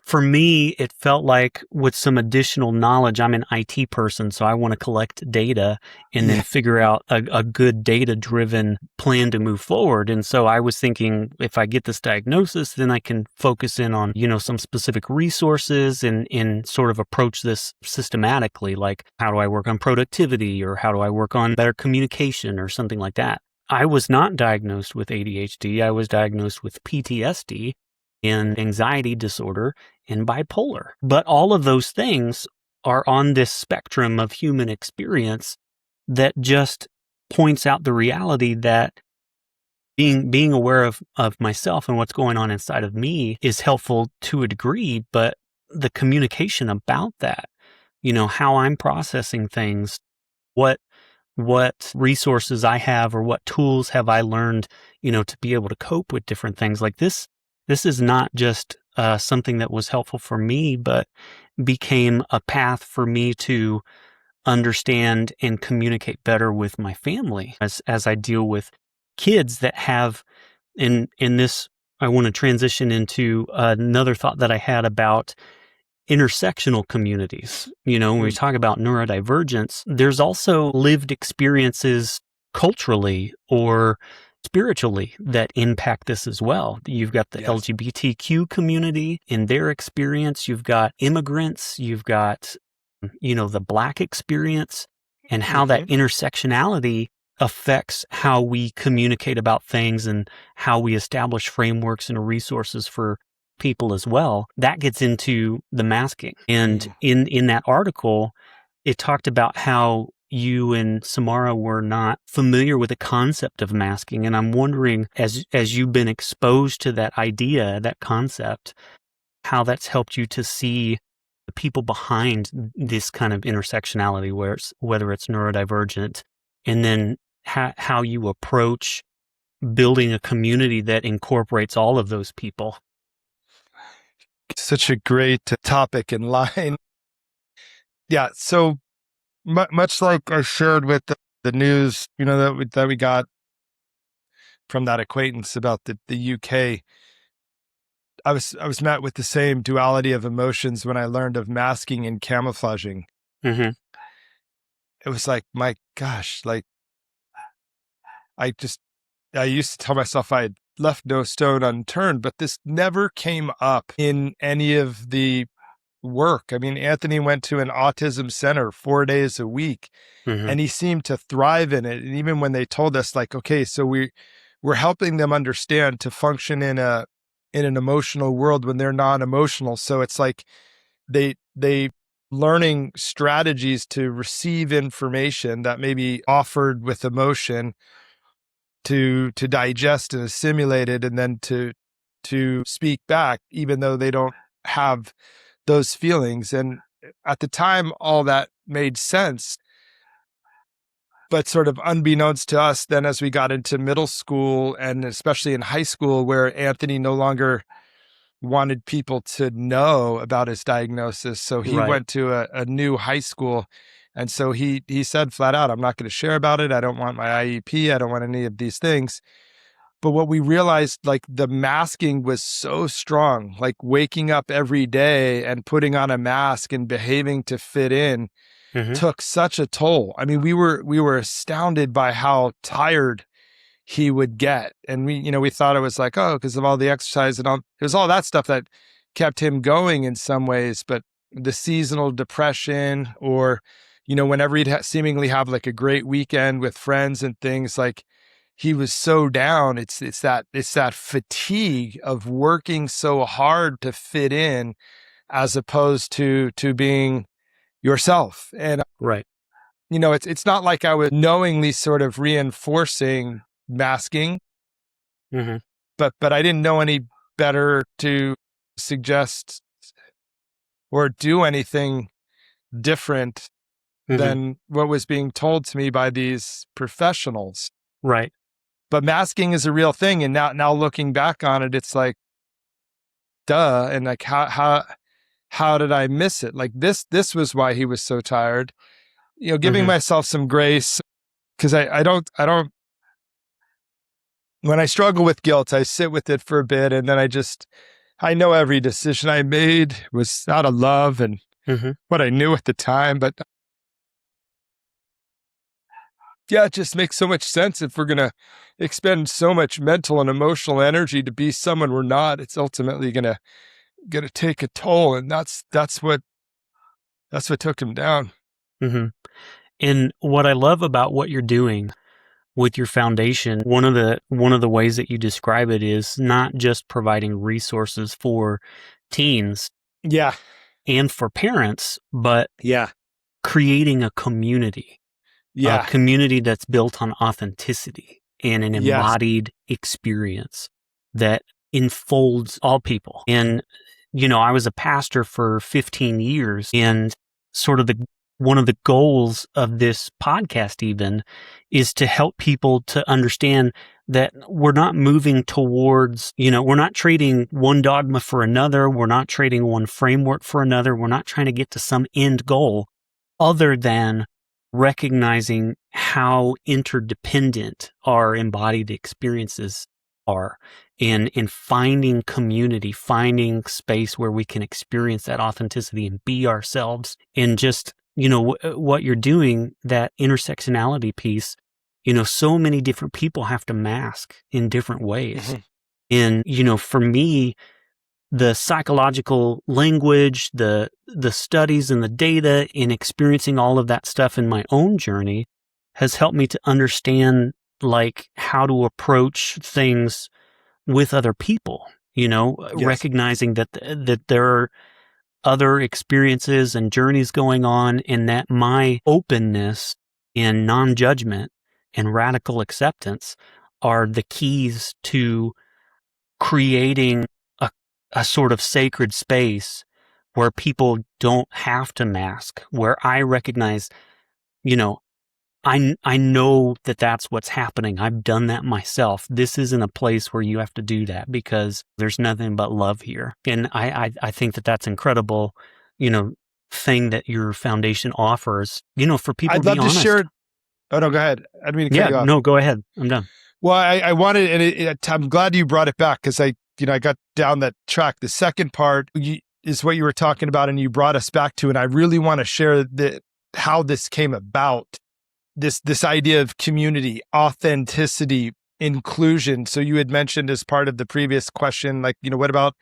Speaker 1: For me, it felt like with some additional knowledge, I'm an IT person, so I want to collect data and then figure out a good data-driven plan to move forward. And so I was thinking, if I get this diagnosis, then I can focus in on, some specific resources and sort of approach this systematically, like how do I work on productivity or how do I work on better communication or something like that. I was not diagnosed with ADHD. I was diagnosed with PTSD and anxiety disorder and bipolar. But all of those things are on this spectrum of human experience that just points out the reality that being aware of myself and what's going on inside of me is helpful to a degree, but the communication about that, how I'm processing things, what resources I have or what tools have I learned, to be able to cope with different things like this. This is not just something that was helpful for me, but became a path for me to understand and communicate better with my family as I deal with kids that have in this. I want to transition into another thought that I had about intersectional communities. When we talk about neurodivergence, there's also lived experiences culturally or spiritually that impact this as well. You've got the LGBTQ community in their experience. You've got immigrants. You've got, the Black experience and how that intersectionality affects how we communicate about things and how we establish frameworks and resources for people as well. That gets into the masking. And in that article, it talked about how you and Samara were not familiar with the concept of masking. And I'm wondering, as you've been exposed to that idea, that concept, how that's helped you to see the people behind this kind of intersectionality, whether it's neurodivergent, and then how you approach building a community that incorporates all of those people.
Speaker 2: Such a great topic in line. Yeah. So much like I shared with the news, that we got from that acquaintance about the UK, I was met with the same duality of emotions when I learned of masking and camouflaging.
Speaker 1: Mm-hmm.
Speaker 2: It was like, my gosh, like I used to tell myself I had left no stone unturned, but this never came up in any of the work. I mean, Anthony went to an autism center 4 days a week, and he seemed to thrive in it. And even when they told us, like, okay, so we're helping them understand to function in an emotional world when they're non-emotional. So it's like they learning strategies to receive information that may be offered with emotion, to digest and assimilate it, and then to speak back, even though they don't have those feelings. And at the time, all that made sense. But sort of unbeknownst to us, then as we got into middle school and especially in high school, where Anthony no longer wanted people to know about his diagnosis. So he went to a new high school. And so he said flat out, I'm not going to share about it. I don't want my IEP. I don't want any of these things. But what we realized, like, the masking was so strong, like waking up every day and putting on a mask and behaving to fit in took such a toll. I mean, we were astounded by how tired he would get. And we thought it was like, oh, because of all the exercise and all, it was all that stuff that kept him going in some ways. But the seasonal depression, or, whenever he'd seemingly have like a great weekend with friends and things, like, he was so down. It's that fatigue of working so hard to fit in, as opposed to being yourself. And it's not like I was knowingly sort of reinforcing masking, but I didn't know any better to suggest or do anything different than what was being told to me by these professionals.
Speaker 1: Right.
Speaker 2: But masking is a real thing. And now looking back on it, it's like, duh. And like, how did I miss it? Like this was why he was so tired, giving myself some grace. Cause I don't, when I struggle with guilt, I sit with it for a bit, and then I just I know every decision I made was out of love and what I knew at the time, but yeah, it just makes so much sense. If we're going to expend so much mental and emotional energy to be someone we're not, it's ultimately going to take a toll. And that's what took him down.
Speaker 1: And what I love about what you're doing with your foundation, one of the ways that you describe it is not just providing resources for teens,
Speaker 2: Yeah,
Speaker 1: and for parents, but
Speaker 2: yeah,
Speaker 1: creating a community
Speaker 2: yeah,
Speaker 1: that's built on authenticity and an
Speaker 2: yes,
Speaker 1: embodied experience that enfolds all people. And, I was a pastor for 15 years, and sort of one of the goals of this podcast even is to help people to understand that we're not moving towards, we're not trading one dogma for another. We're not trading one framework for another. We're not trying to get to some end goal other than recognizing how interdependent our embodied experiences are, and finding community, finding space where we can experience that authenticity and be ourselves. And just, what you're doing, that intersectionality piece, so many different people have to mask in different ways. And, for me, the psychological language, the studies and the data, in experiencing all of that stuff in my own journey has helped me to understand how to approach things with other people,
Speaker 2: Yes.
Speaker 1: recognizing that there are other experiences and journeys going on, and that my openness and non-judgment and radical acceptance are the keys to creating a sort of sacred space where people don't have to mask, where I recognize, I know that that's what's happening. I've done that myself. This isn't a place where you have to do that, because there's nothing but love here. And I think that that's incredible, thing that your foundation offers, for people
Speaker 2: I'd
Speaker 1: to be
Speaker 2: love to
Speaker 1: honest.
Speaker 2: share. Oh no, go ahead. I didn't mean to cut you off.
Speaker 1: No, go ahead. I'm done.
Speaker 2: Well, I wanted, and I'm glad you brought it back, because I got down that track. The second part is what you were talking about, and you brought us back to, and I really want to share how this came about. This idea of community, authenticity, inclusion. So you had mentioned as part of the previous question, what about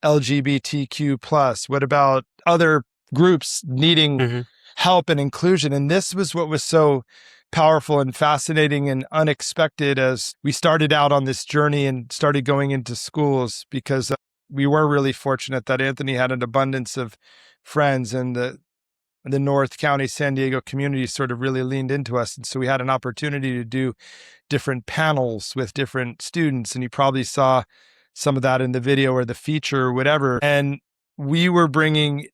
Speaker 2: LGBTQ plus? What about other groups needing help and inclusion? And this was what was so powerful and fascinating and unexpected as we started out on this journey and started going into schools, because we were really fortunate that Anthony had an abundance of friends, and the North County, San Diego community sort of really leaned into us. And so we had an opportunity to do different panels with different students. And you probably saw some of that in the video or the feature or whatever. And we were bringing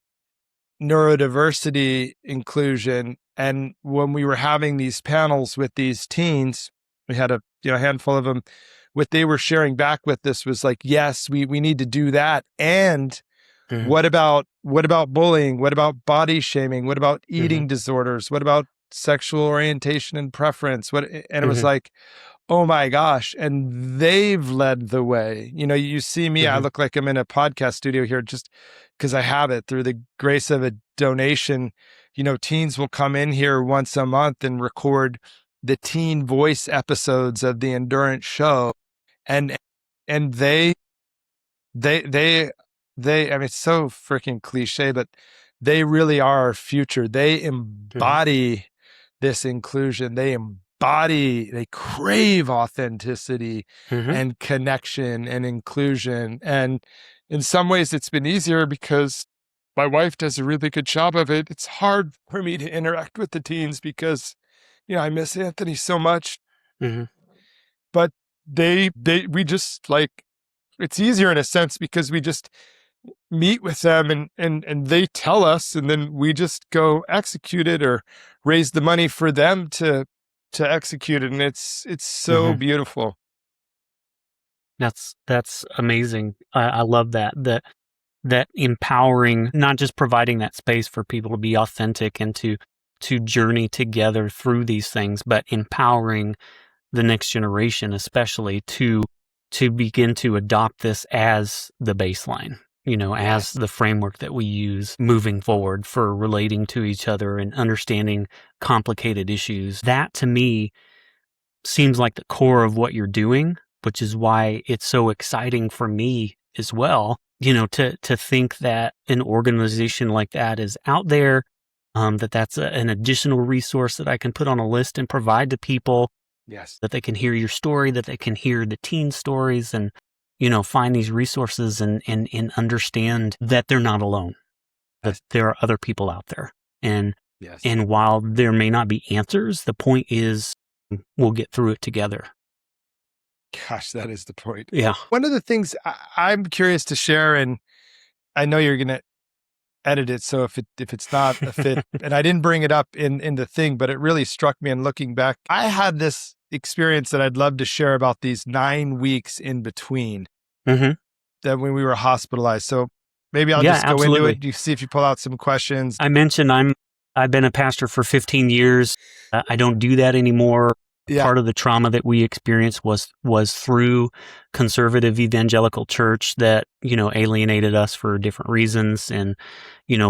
Speaker 2: neurodiversity inclusion. And when we were having these panels with these teens, we had a handful of them. What they were sharing back with us was like, yes, we need to do that. And what about bullying? What about body shaming? What about eating disorders? What about sexual orientation and preference? And it was like, oh my gosh. And they've led the way. You see me, I look like I'm in a podcast studio here just because I have it through the grace of a donation. Teens will come in here once a month and record the teen voice episodes of the Endurant show. And they, I mean, it's so freaking cliche, but they really are our future. They embody this inclusion. They crave authenticity and connection and inclusion. And in some ways it's been easier because my wife does a really good job of it. It's hard for me to interact with the teens because, I miss Anthony so much, but we just it's easier in a sense because we just meet with them and they tell us, and then we just go execute it or raise the money for them to execute it. And it's so beautiful.
Speaker 1: That's amazing. I love that empowering, not just providing that space for people to be authentic and to journey together through these things, but empowering the next generation, especially to to begin to adopt this as the baseline, as the framework that we use moving forward for relating to each other and understanding complicated issues. That to me seems like the core of what you're doing, which is why it's so exciting for me as well, to think that an organization like that is out there, that's an additional resource that I can put on a list and provide to people.
Speaker 2: Yes.
Speaker 1: That they can hear your story, that they can hear the teen stories and, find these resources and understand that they're not alone, that there are other people out there. And while there may not be answers, the point is we'll get through it together.
Speaker 2: Gosh, that is the point.
Speaker 1: Yeah.
Speaker 2: One of the things I'm curious to share, and I know you're going to edit it, so if it's not a fit, and I didn't bring it up in the thing, but it really struck me. And looking back, I had this experience that I'd love to share about these 9 weeks in between that when we were hospitalized. So maybe I'll just go into it. You see if you pull out some questions.
Speaker 1: I mentioned I've been a pastor for 15 years. I don't do that anymore. Yeah. Part of the trauma that we experienced was through conservative evangelical church that, alienated us for different reasons. And,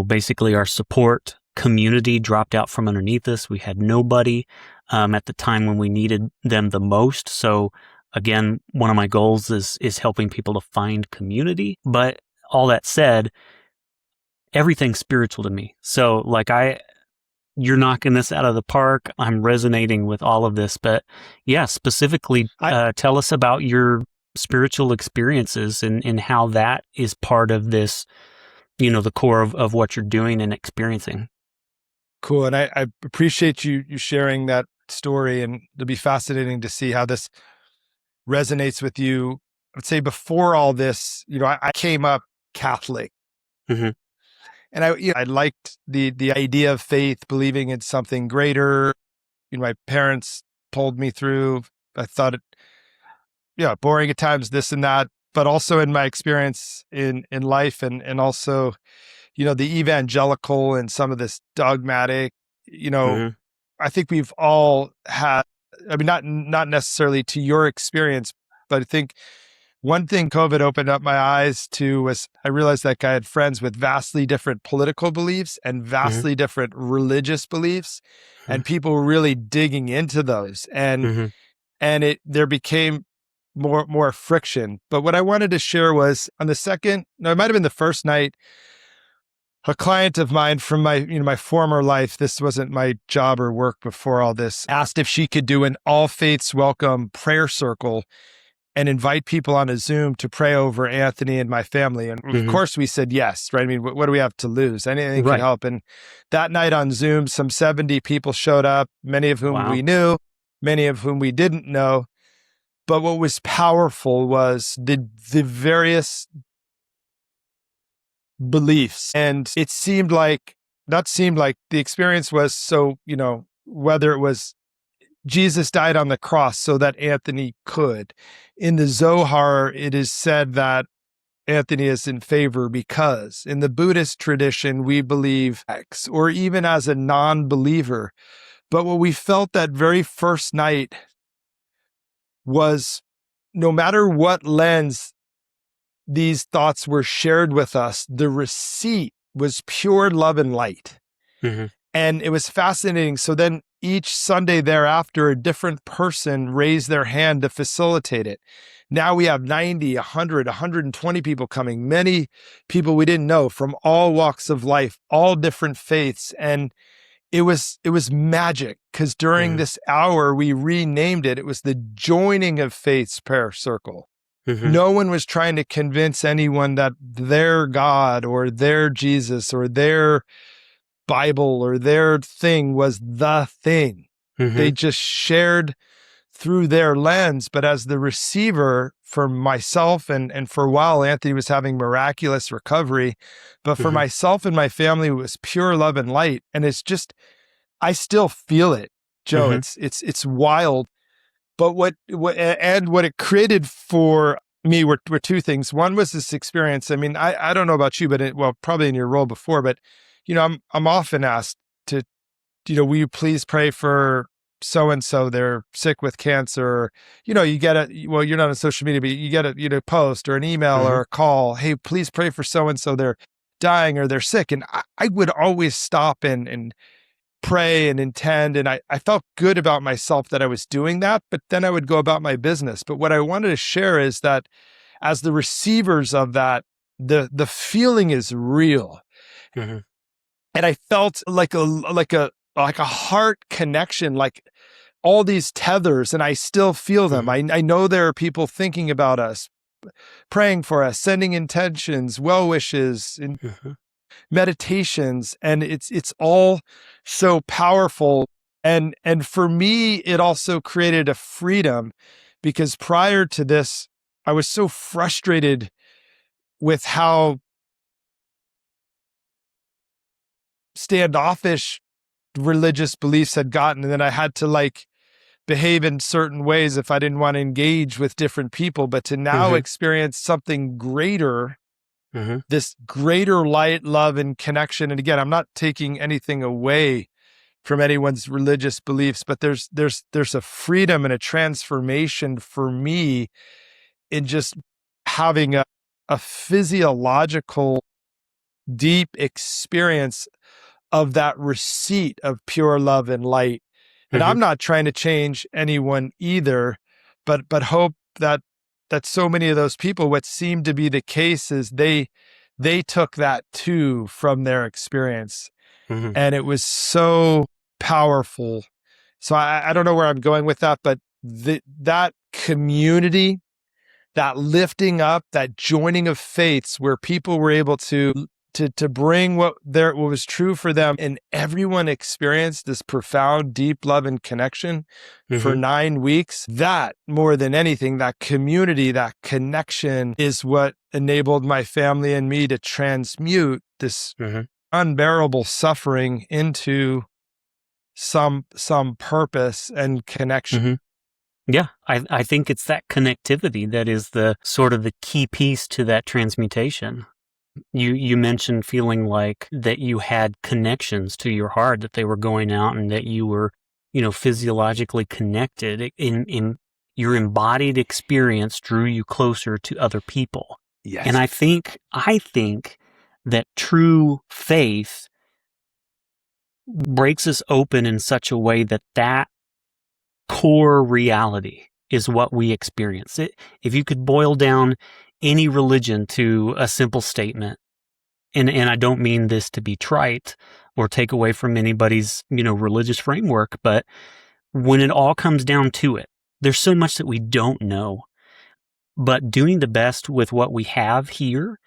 Speaker 1: basically our support community dropped out from underneath us. We had nobody at the time when we needed them the most. So again, one of my goals is helping people to find community. But all that said, everything's spiritual to me. So you're knocking this out of the park. I'm resonating with all of this, but yeah, specifically, tell us about your spiritual experiences and how that is part of this, the core of what you're doing and experiencing.
Speaker 2: Cool. And I appreciate you sharing that story, and it'll be fascinating to see how this resonates with you. I'd say before all this, I came up Catholic. Mm-hmm. And I liked the idea of faith, believing in something greater. My parents pulled me through. I thought it, boring at times, this and that, but also in my experience in life and also, the evangelical and some of this dogmatic, I think we've all had, not necessarily to your experience, but I think one thing COVID opened up my eyes to was I realized that I had friends with vastly different political beliefs and vastly different religious beliefs, and people were really digging into those, and there became more friction. But what I wanted to share was on the second, no, it might have been the first night, a client of mine from my former life, this wasn't my job or work before all this, asked if she could do an all faiths welcome prayer circle and invite people on a Zoom to pray over Anthony and my family. And of course we said yes, right? I mean, what do we have to lose? Anything can help. And that night on Zoom, some 70 people showed up, many of whom we knew, many of whom we didn't know. But what was powerful was the various beliefs. And it seemed like the experience was so, whether it was Jesus died on the cross so that Anthony could. In the Zohar, it is said that Anthony is in favor because. In the Buddhist tradition, we believe X, or even as a non-believer. But what we felt that very first night was no matter what lens these thoughts were shared with us, the receipt was pure love and light. And it was fascinating. So then each Sunday thereafter, a different person raised their hand to facilitate it. Now we have 90, 100, 120 people coming, many people we didn't know from all walks of life, all different faiths. And it was magic because during this hour, we renamed it. It was the Joining of Faiths Prayer Circle. No one was trying to convince anyone that their God or their Jesus or their Bible or their thing was the thing. They just shared through their lens. But as the receiver for myself and for a while, Anthony was having miraculous recovery. But for myself and my family, it was pure love and light. And it's just, I still feel it, Joe. It's wild. But what it created for me were two things. One was this experience. I mean, I don't know about you, but probably in your role before, but I'm often asked to, will you please pray for so-and-so, they're sick with cancer, or, you get you're not on social media, but you get a post or an email or a call, hey, please pray for so-and-so, they're dying or they're sick. And I would always stop and pray and intend. And I felt good about myself that I was doing that, but then I would go about my business. But what I wanted to share is that as the receivers of that, the feeling is real. And I felt like a heart connection, like all these tethers, and I still feel them. I know there are people thinking about us, praying for us, sending intentions, well wishes, and meditations, and it's all so powerful. And for me, it also created a freedom, because prior to this, I was so frustrated with how standoffish religious beliefs had gotten, and then I had to behave in certain ways if I didn't want to engage with different people. But to now experience something greater, this greater light, love, and connection. And again, I'm not taking anything away from anyone's religious beliefs, but there's a freedom and a transformation for me in just having a physiological, deep experience of that receipt of pure love and light. And I'm not trying to change anyone either, but hope that so many of those people, what seemed to be the case is they took that too from their experience. And it was so powerful. So I don't know where I'm going with that, but that community, that lifting up, that joining of faiths where people were able to bring what was true for them, and everyone experienced this profound, deep love and connection for 9 weeks. That, more than anything, that community, that connection is what enabled my family and me to transmute this unbearable suffering into some purpose and connection.
Speaker 1: Yeah, I think it's that connectivity that is the sort of the key piece to that transmutation. You mentioned feeling like that you had connections to your heart, that they were going out, and that you were, physiologically connected. In your embodied experience drew you closer to other people.
Speaker 2: Yes.
Speaker 1: And I think that true faith breaks us open in such a way that core reality is what we experience. If you could boil down any religion to a simple statement, and I don't mean this to be trite or take away from anybody's, religious framework, but when it all comes down to it, there's so much that we don't know. But doing the best with what we have here,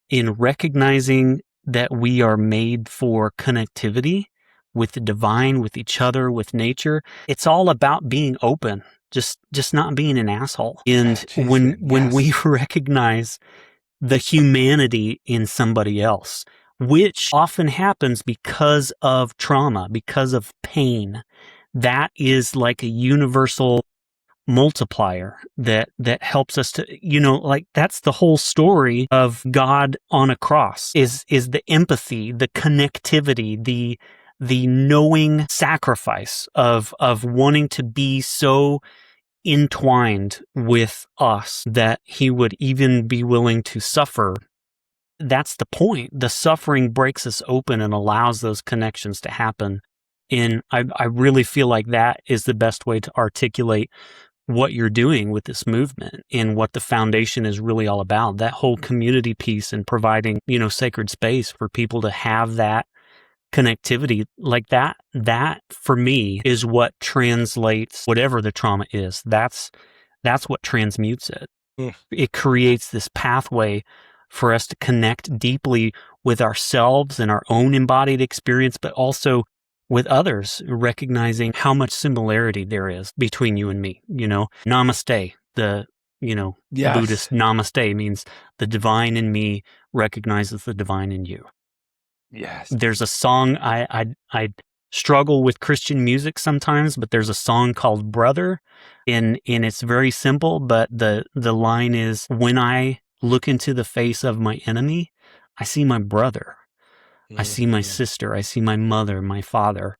Speaker 1: in recognizing that we are made for connectivity with the divine, with each other, with nature, it's all about being open, just not being an asshole. And when we recognize the humanity in somebody else, which often happens because of trauma, because of pain, that is like a universal multiplier that helps us to, that's the whole story of God on a cross, is the empathy, the connectivity, the knowing sacrifice of wanting to be so entwined with us that he would even be willing to suffer. That's the point. The suffering breaks us open and allows those connections to happen. And I really feel like that is the best way to articulate what you're doing with this movement and what the foundation is really all about. That whole community piece and providing, sacred space for people to have that connectivity like that for me is what translates whatever the trauma is. That's what transmutes it. It creates this pathway for us to connect deeply with ourselves and our own embodied experience, but also with others, recognizing how much similarity there is between you and me. Namaste, the Buddhist namaste means the divine in me recognizes the divine in you.
Speaker 2: Yes.
Speaker 1: There's a song, I struggle with Christian music sometimes, but there's a song called Brother, and it's very simple, but the line is, when I look into the face of my enemy, I see my brother. I see my sister. I see my mother, my father.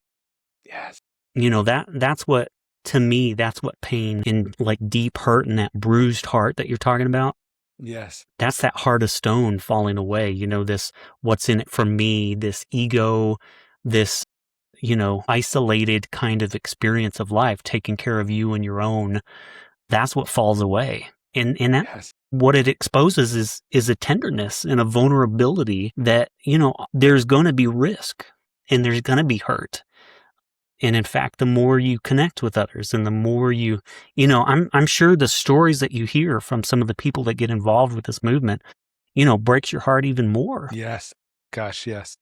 Speaker 2: Yes.
Speaker 1: that's what, to me, that's what pain and like deep hurt and that bruised heart that you're talking about.
Speaker 2: Yes.
Speaker 1: That's that heart of stone falling away. This, what's in it for me, this ego, this, isolated kind of experience of life, taking care of you and your own. That's what falls away. And that,
Speaker 2: Yes.
Speaker 1: what it exposes is a tenderness and a vulnerability that, there's going to be risk and there's going to be hurt. And in fact, the more you connect with others and the more I'm sure the stories that you hear from some of the people that get involved with this movement, breaks your heart even more.
Speaker 2: Yes. Gosh, yes.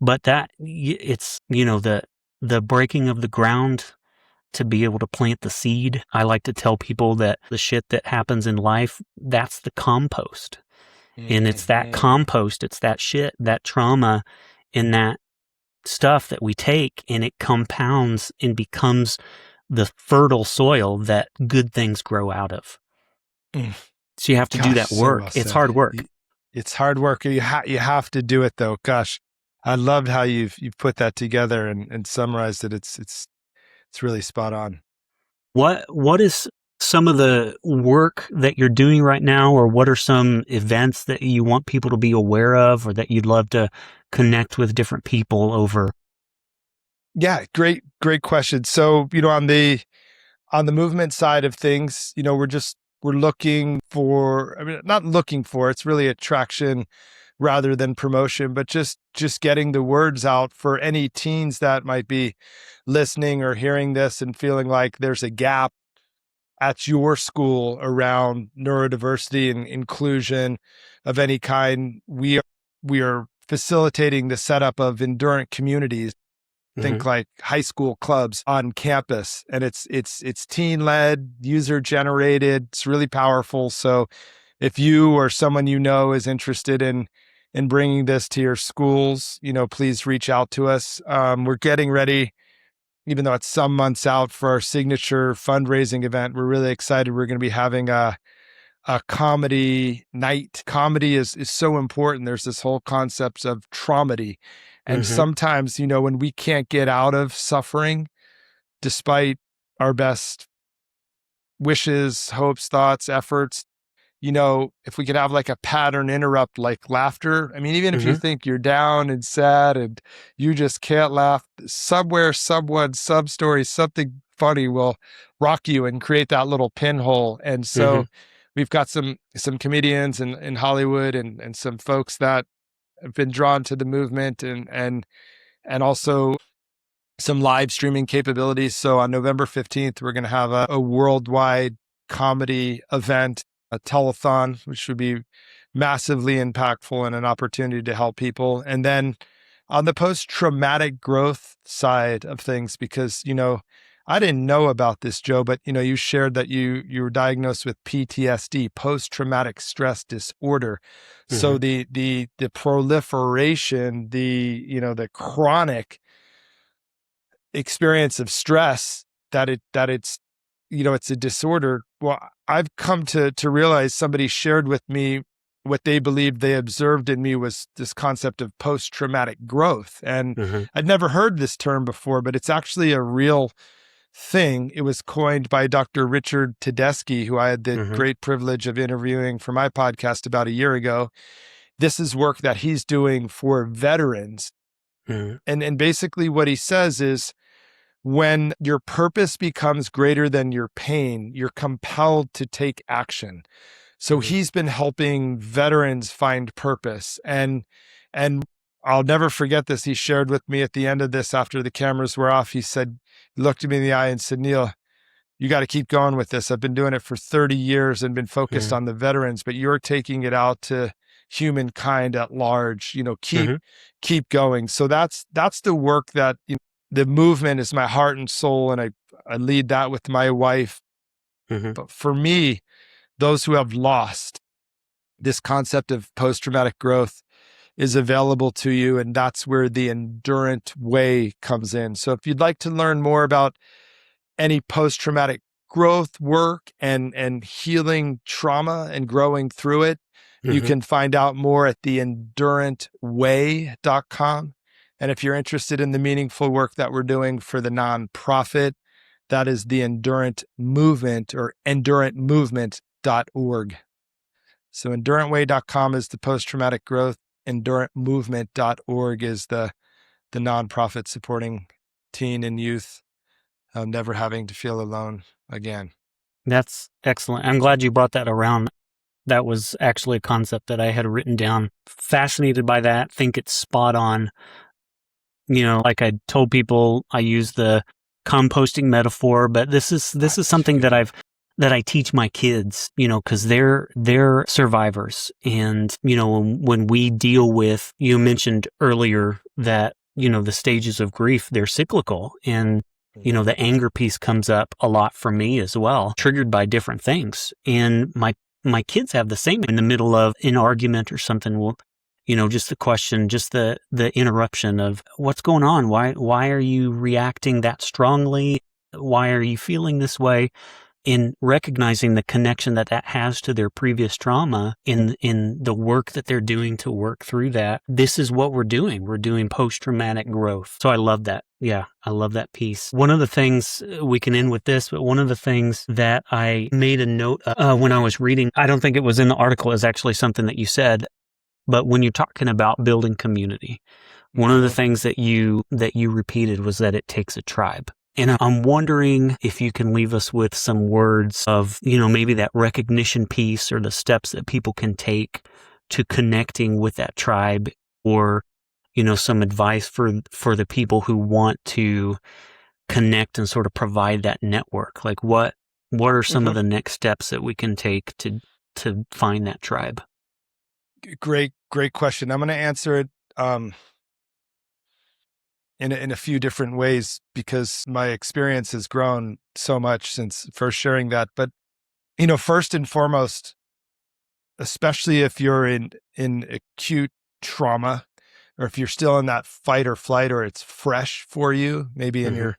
Speaker 1: But it's, the breaking of the ground to be able to plant the seed. I like to tell people that the shit that happens in life, that's the compost. And it's that compost, it's that shit, that trauma, and that stuff that we take, and it compounds and becomes the fertile soil that good things grow out of. So you have to do that work.
Speaker 2: Well
Speaker 1: it's hard work.
Speaker 2: It's hard work. You have to do it though. Gosh, I loved how you've put that together and summarized it. It's really spot on.
Speaker 1: What is some of the work that you're doing right now, or what are some events that you want people to be aware of, or that you'd love to connect with different people over?
Speaker 2: Yeah, great question. So, on the movement side of things, we're looking for, not looking for, it's really attraction rather than promotion, but just getting the words out for any teens that might be listening or hearing this and feeling like there's a gap at your school around neurodiversity and inclusion of any kind. We are facilitating the setup of Endurant communities. Think like high school clubs on campus, and it's teen led, user generated. It's really powerful. So if you or someone is interested in bringing this to your schools, please reach out to us. We're getting ready, even though it's some months out, for our signature fundraising event. We're really excited. We're going to be having a comedy night. Comedy is so important. There's this whole concept of traumedy. And sometimes, when we can't get out of suffering, despite our best wishes, hopes, thoughts, efforts, if we could have like a pattern interrupt, like laughter. Even if you think you're down and sad and you just can't laugh, somewhere, someone, some story, something funny will rock you and create that little pinhole. And so we've got some comedians in Hollywood and some folks that have been drawn to the movement and also some live streaming capabilities. So on November 15th, we're going to have a worldwide comedy event, a telethon, which would be massively impactful and an opportunity to help people. And then on the post-traumatic growth side of things, because, I didn't know about this, Joe, but, you shared that you were diagnosed with PTSD, post-traumatic stress disorder. So the proliferation, the chronic experience of stress that it's it's a disorder. Well, I've come to realize somebody shared with me what they believed they observed in me was this concept of post-traumatic growth. And I'd never heard this term before, but it's actually a real thing. It was coined by Dr. Richard Tedeschi, who I had the great privilege of interviewing for my podcast about a year ago. This is work that he's doing for veterans. And basically what he says is, when your purpose becomes greater than your pain, you're compelled to take action. So he's been helping veterans find purpose. And I'll never forget this. He shared with me at the end of this, after the cameras were off, he looked at me in the eye and said, "Neal, you got to keep going with this. I've been doing it for 30 years and been focused on the veterans, but you're taking it out to humankind at large. Keep going." So that's the work that, the movement is my heart and soul, and I lead that with my wife. But for me, those who have lost, this concept of post-traumatic growth is available to you, and that's where the Endurant way comes in. So if you'd like to learn more about any post-traumatic growth work and healing trauma and growing through it, you can find out more at theendurantway.com. And if you're interested in the meaningful work that we're doing for the nonprofit, that is the Endurant Movement, or endurantmovement.org. So endurantway.com is the post-traumatic growth. Endurantmovement.org is the nonprofit supporting teen and youth never having to feel alone again.
Speaker 1: That's excellent. I'm glad you brought that around. That was actually a concept that I had written down. Fascinated by that. Think it's spot on. Like I told people, I use the composting metaphor, but this is something that I teach my kids, because they're survivors. And, when we deal with, you mentioned earlier that, the stages of grief, they're cyclical. And, the anger piece comes up a lot for me as well, triggered by different things. And my kids have the same in the middle of an argument or something. Well, just the question, just the interruption of what's going on? Why are you reacting that strongly? Why are you feeling this way? In recognizing the connection that has to their previous trauma, in the work that they're doing to work through that. This is what we're doing. We're doing post-traumatic growth. So I love that. Yeah, I love that piece. One of the things, we can end with this, but one of the things that I made a note of when I was reading, I don't think it was in the article, is actually something that you said, but when you're talking about building community, one of the things that you repeated was that it takes a tribe. And I'm wondering if you can leave us with some words of, maybe that recognition piece, or the steps that people can take to connecting with that tribe, or, some advice for the people who want to connect and sort of provide that network. Like what are some of the next steps that we can take to find that tribe?
Speaker 2: Great question. I'm going to answer it in a few different ways, because my experience has grown so much since first sharing that. But, first and foremost, especially if you're in acute trauma, or if you're still in that fight or flight, or it's fresh for you, maybe in your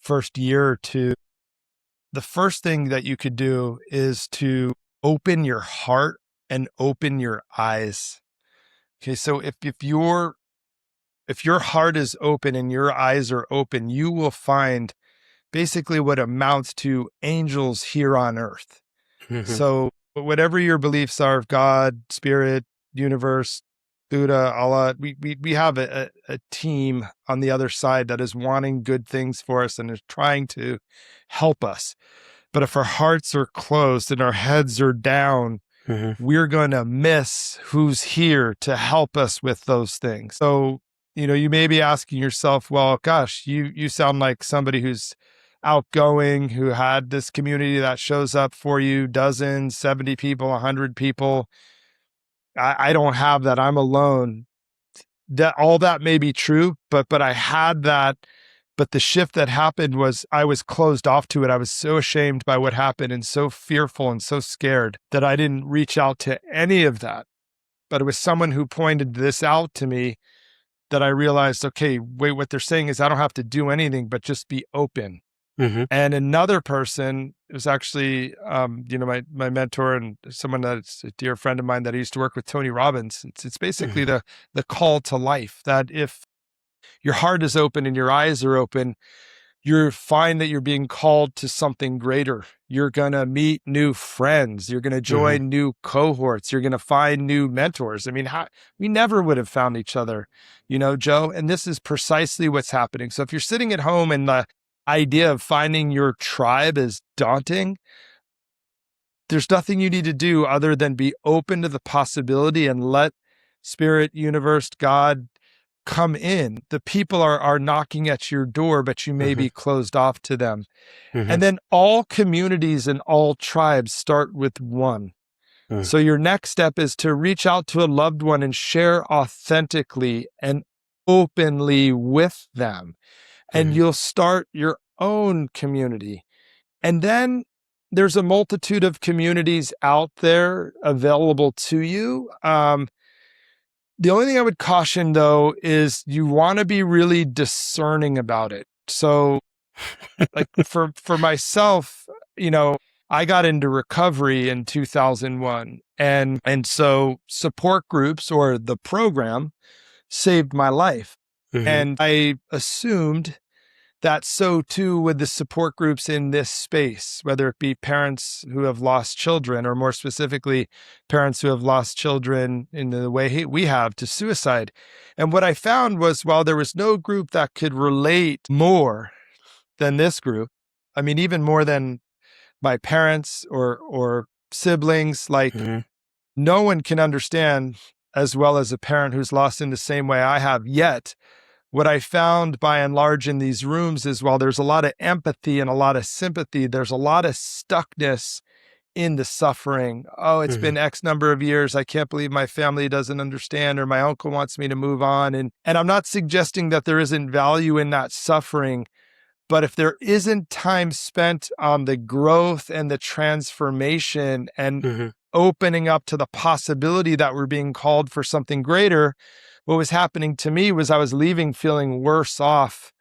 Speaker 2: first year or two, the first thing that you could do is to open your heart and open your eyes. Okay, so if your heart is open and your eyes are open, you will find basically what amounts to angels here on earth. So whatever your beliefs are of God, spirit, universe, Buddha, Allah, we have a team on the other side that is wanting good things for us and is trying to help us. But if our hearts are closed and our heads are down, we're going to miss who's here to help us with those things. So, you may be asking yourself, well, gosh, you sound like somebody who's outgoing, who had this community that shows up for you, dozens, 70 people, 100 people. I don't have that. I'm alone. That all that may be true, but I had that. But the shift that happened was I was closed off to it. I was so ashamed by what happened and so fearful and so scared that I didn't reach out to any of that. But it was someone who pointed this out to me that I realized, okay, wait, what they're saying is I don't have to do anything but just be open. And another person was actually, my mentor and someone that's a dear friend of mine that I used to work with, Tony Robbins. It's basically the call to life, that if your heart is open and your eyes are open, you find that you're being called to something greater. You're going to meet new friends. You're going to join new cohorts. You're going to find new mentors. I mean, we never would have found each other, Joe, and this is precisely what's happening. So if you're sitting at home and the idea of finding your tribe is daunting, there's nothing you need to do other than be open to the possibility and let spirit, universe, God come in. The people are knocking at your door, but you may be closed off to them. And then all communities and all tribes start with one. So your next step is to reach out to a loved one and share authentically and openly with them. And you'll start your own community. And then there's a multitude of communities out there available to you. The only thing I would caution, though, is you want to be really discerning about it. So like for myself, I got into recovery in 2001. And so support groups, or the program, saved my life. And I assumed that so too would the support groups in this space, whether it be parents who have lost children, or more specifically, parents who have lost children in the way we have to suicide. And what I found was, while there was no group that could relate more than this group, I mean, even more than my parents or siblings, like no one can understand as well as a parent who's lost in the same way I have yet. What I found by and large in these rooms is, while there's a lot of empathy and a lot of sympathy, there's a lot of stuckness in the suffering. Oh, it's been X number of years. I can't believe my family doesn't understand, or my uncle wants me to move on. And I'm not suggesting that there isn't value in that suffering, but if there isn't time spent on the growth and the transformation and opening up to the possibility that we're being called for something greater, what was happening to me was I was leaving feeling worse off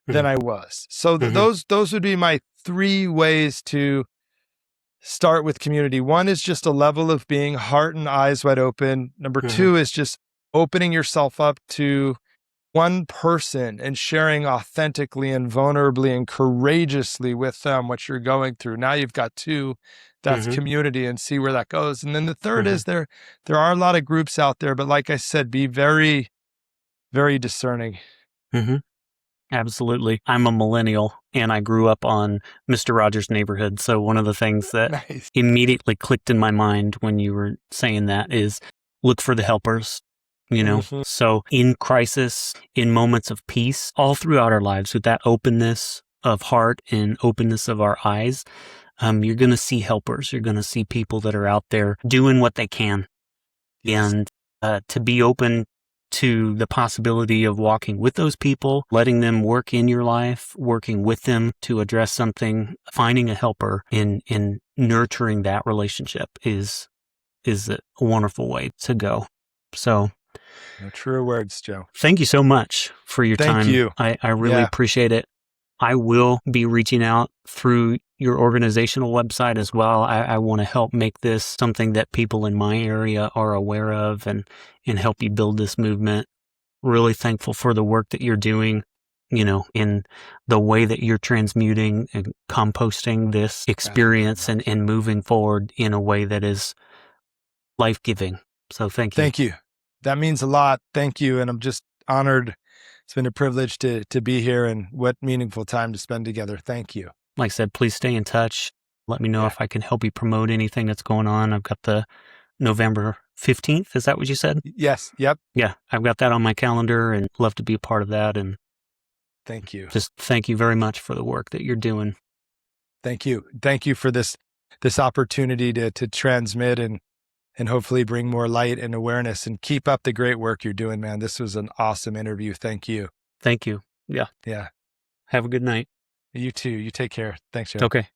Speaker 2: than I was. So those would be my 3 ways to start with community. 1 is just a level of being heart and eyes wide open. Number 2 is just opening yourself up to one person and sharing authentically and vulnerably and courageously with them what you're going through. Now you've got 2. That's community, and see where that goes. And then the third is there are a lot of groups out there, but like I said, be very, very discerning.
Speaker 1: Absolutely. I'm a millennial, and I grew up on Mr. Rogers' Neighborhood. So one of the things that immediately clicked in my mind when you were saying that is look for the helpers. So in crisis, in moments of peace, all throughout our lives, with that openness of heart and openness of our eyes, you're going to see helpers. You're going to see people that are out there doing what they can. And to be open to the possibility of walking with those people, letting them work in your life, working with them to address something, finding a helper in nurturing that relationship is a wonderful way to go. So,
Speaker 2: no truer words, Joe.
Speaker 1: Thank you so much for your time.
Speaker 2: Thank you.
Speaker 1: I really appreciate it. I will be reaching out through your organizational website as well. I want to help make this something that people in my area are aware of and help you build this movement. Really thankful for the work that you're doing, in the way that you're transmuting and composting this experience and moving forward in a way that is life-giving. So thank you.
Speaker 2: Thank you. That means a lot. Thank you. And I'm just honored. It's been a privilege to be here, and what meaningful time to spend together. Thank you.
Speaker 1: Like I said, please stay in touch. Let me know if I can help you promote anything that's going on. I've got the November 15th. Is that what you said?
Speaker 2: Yes. Yep.
Speaker 1: Yeah. I've got that on my calendar and love to be a part of that. And
Speaker 2: thank you.
Speaker 1: Just thank you very much for the work that you're doing.
Speaker 2: Thank you. Thank you for this opportunity to transmit and hopefully bring more light and awareness, and keep up the great work you're doing, man. This was an awesome interview. Thank you.
Speaker 1: Thank you. Yeah.
Speaker 2: Yeah.
Speaker 1: Have a good night.
Speaker 2: You too. You take care. Thanks, Joe.
Speaker 1: Okay.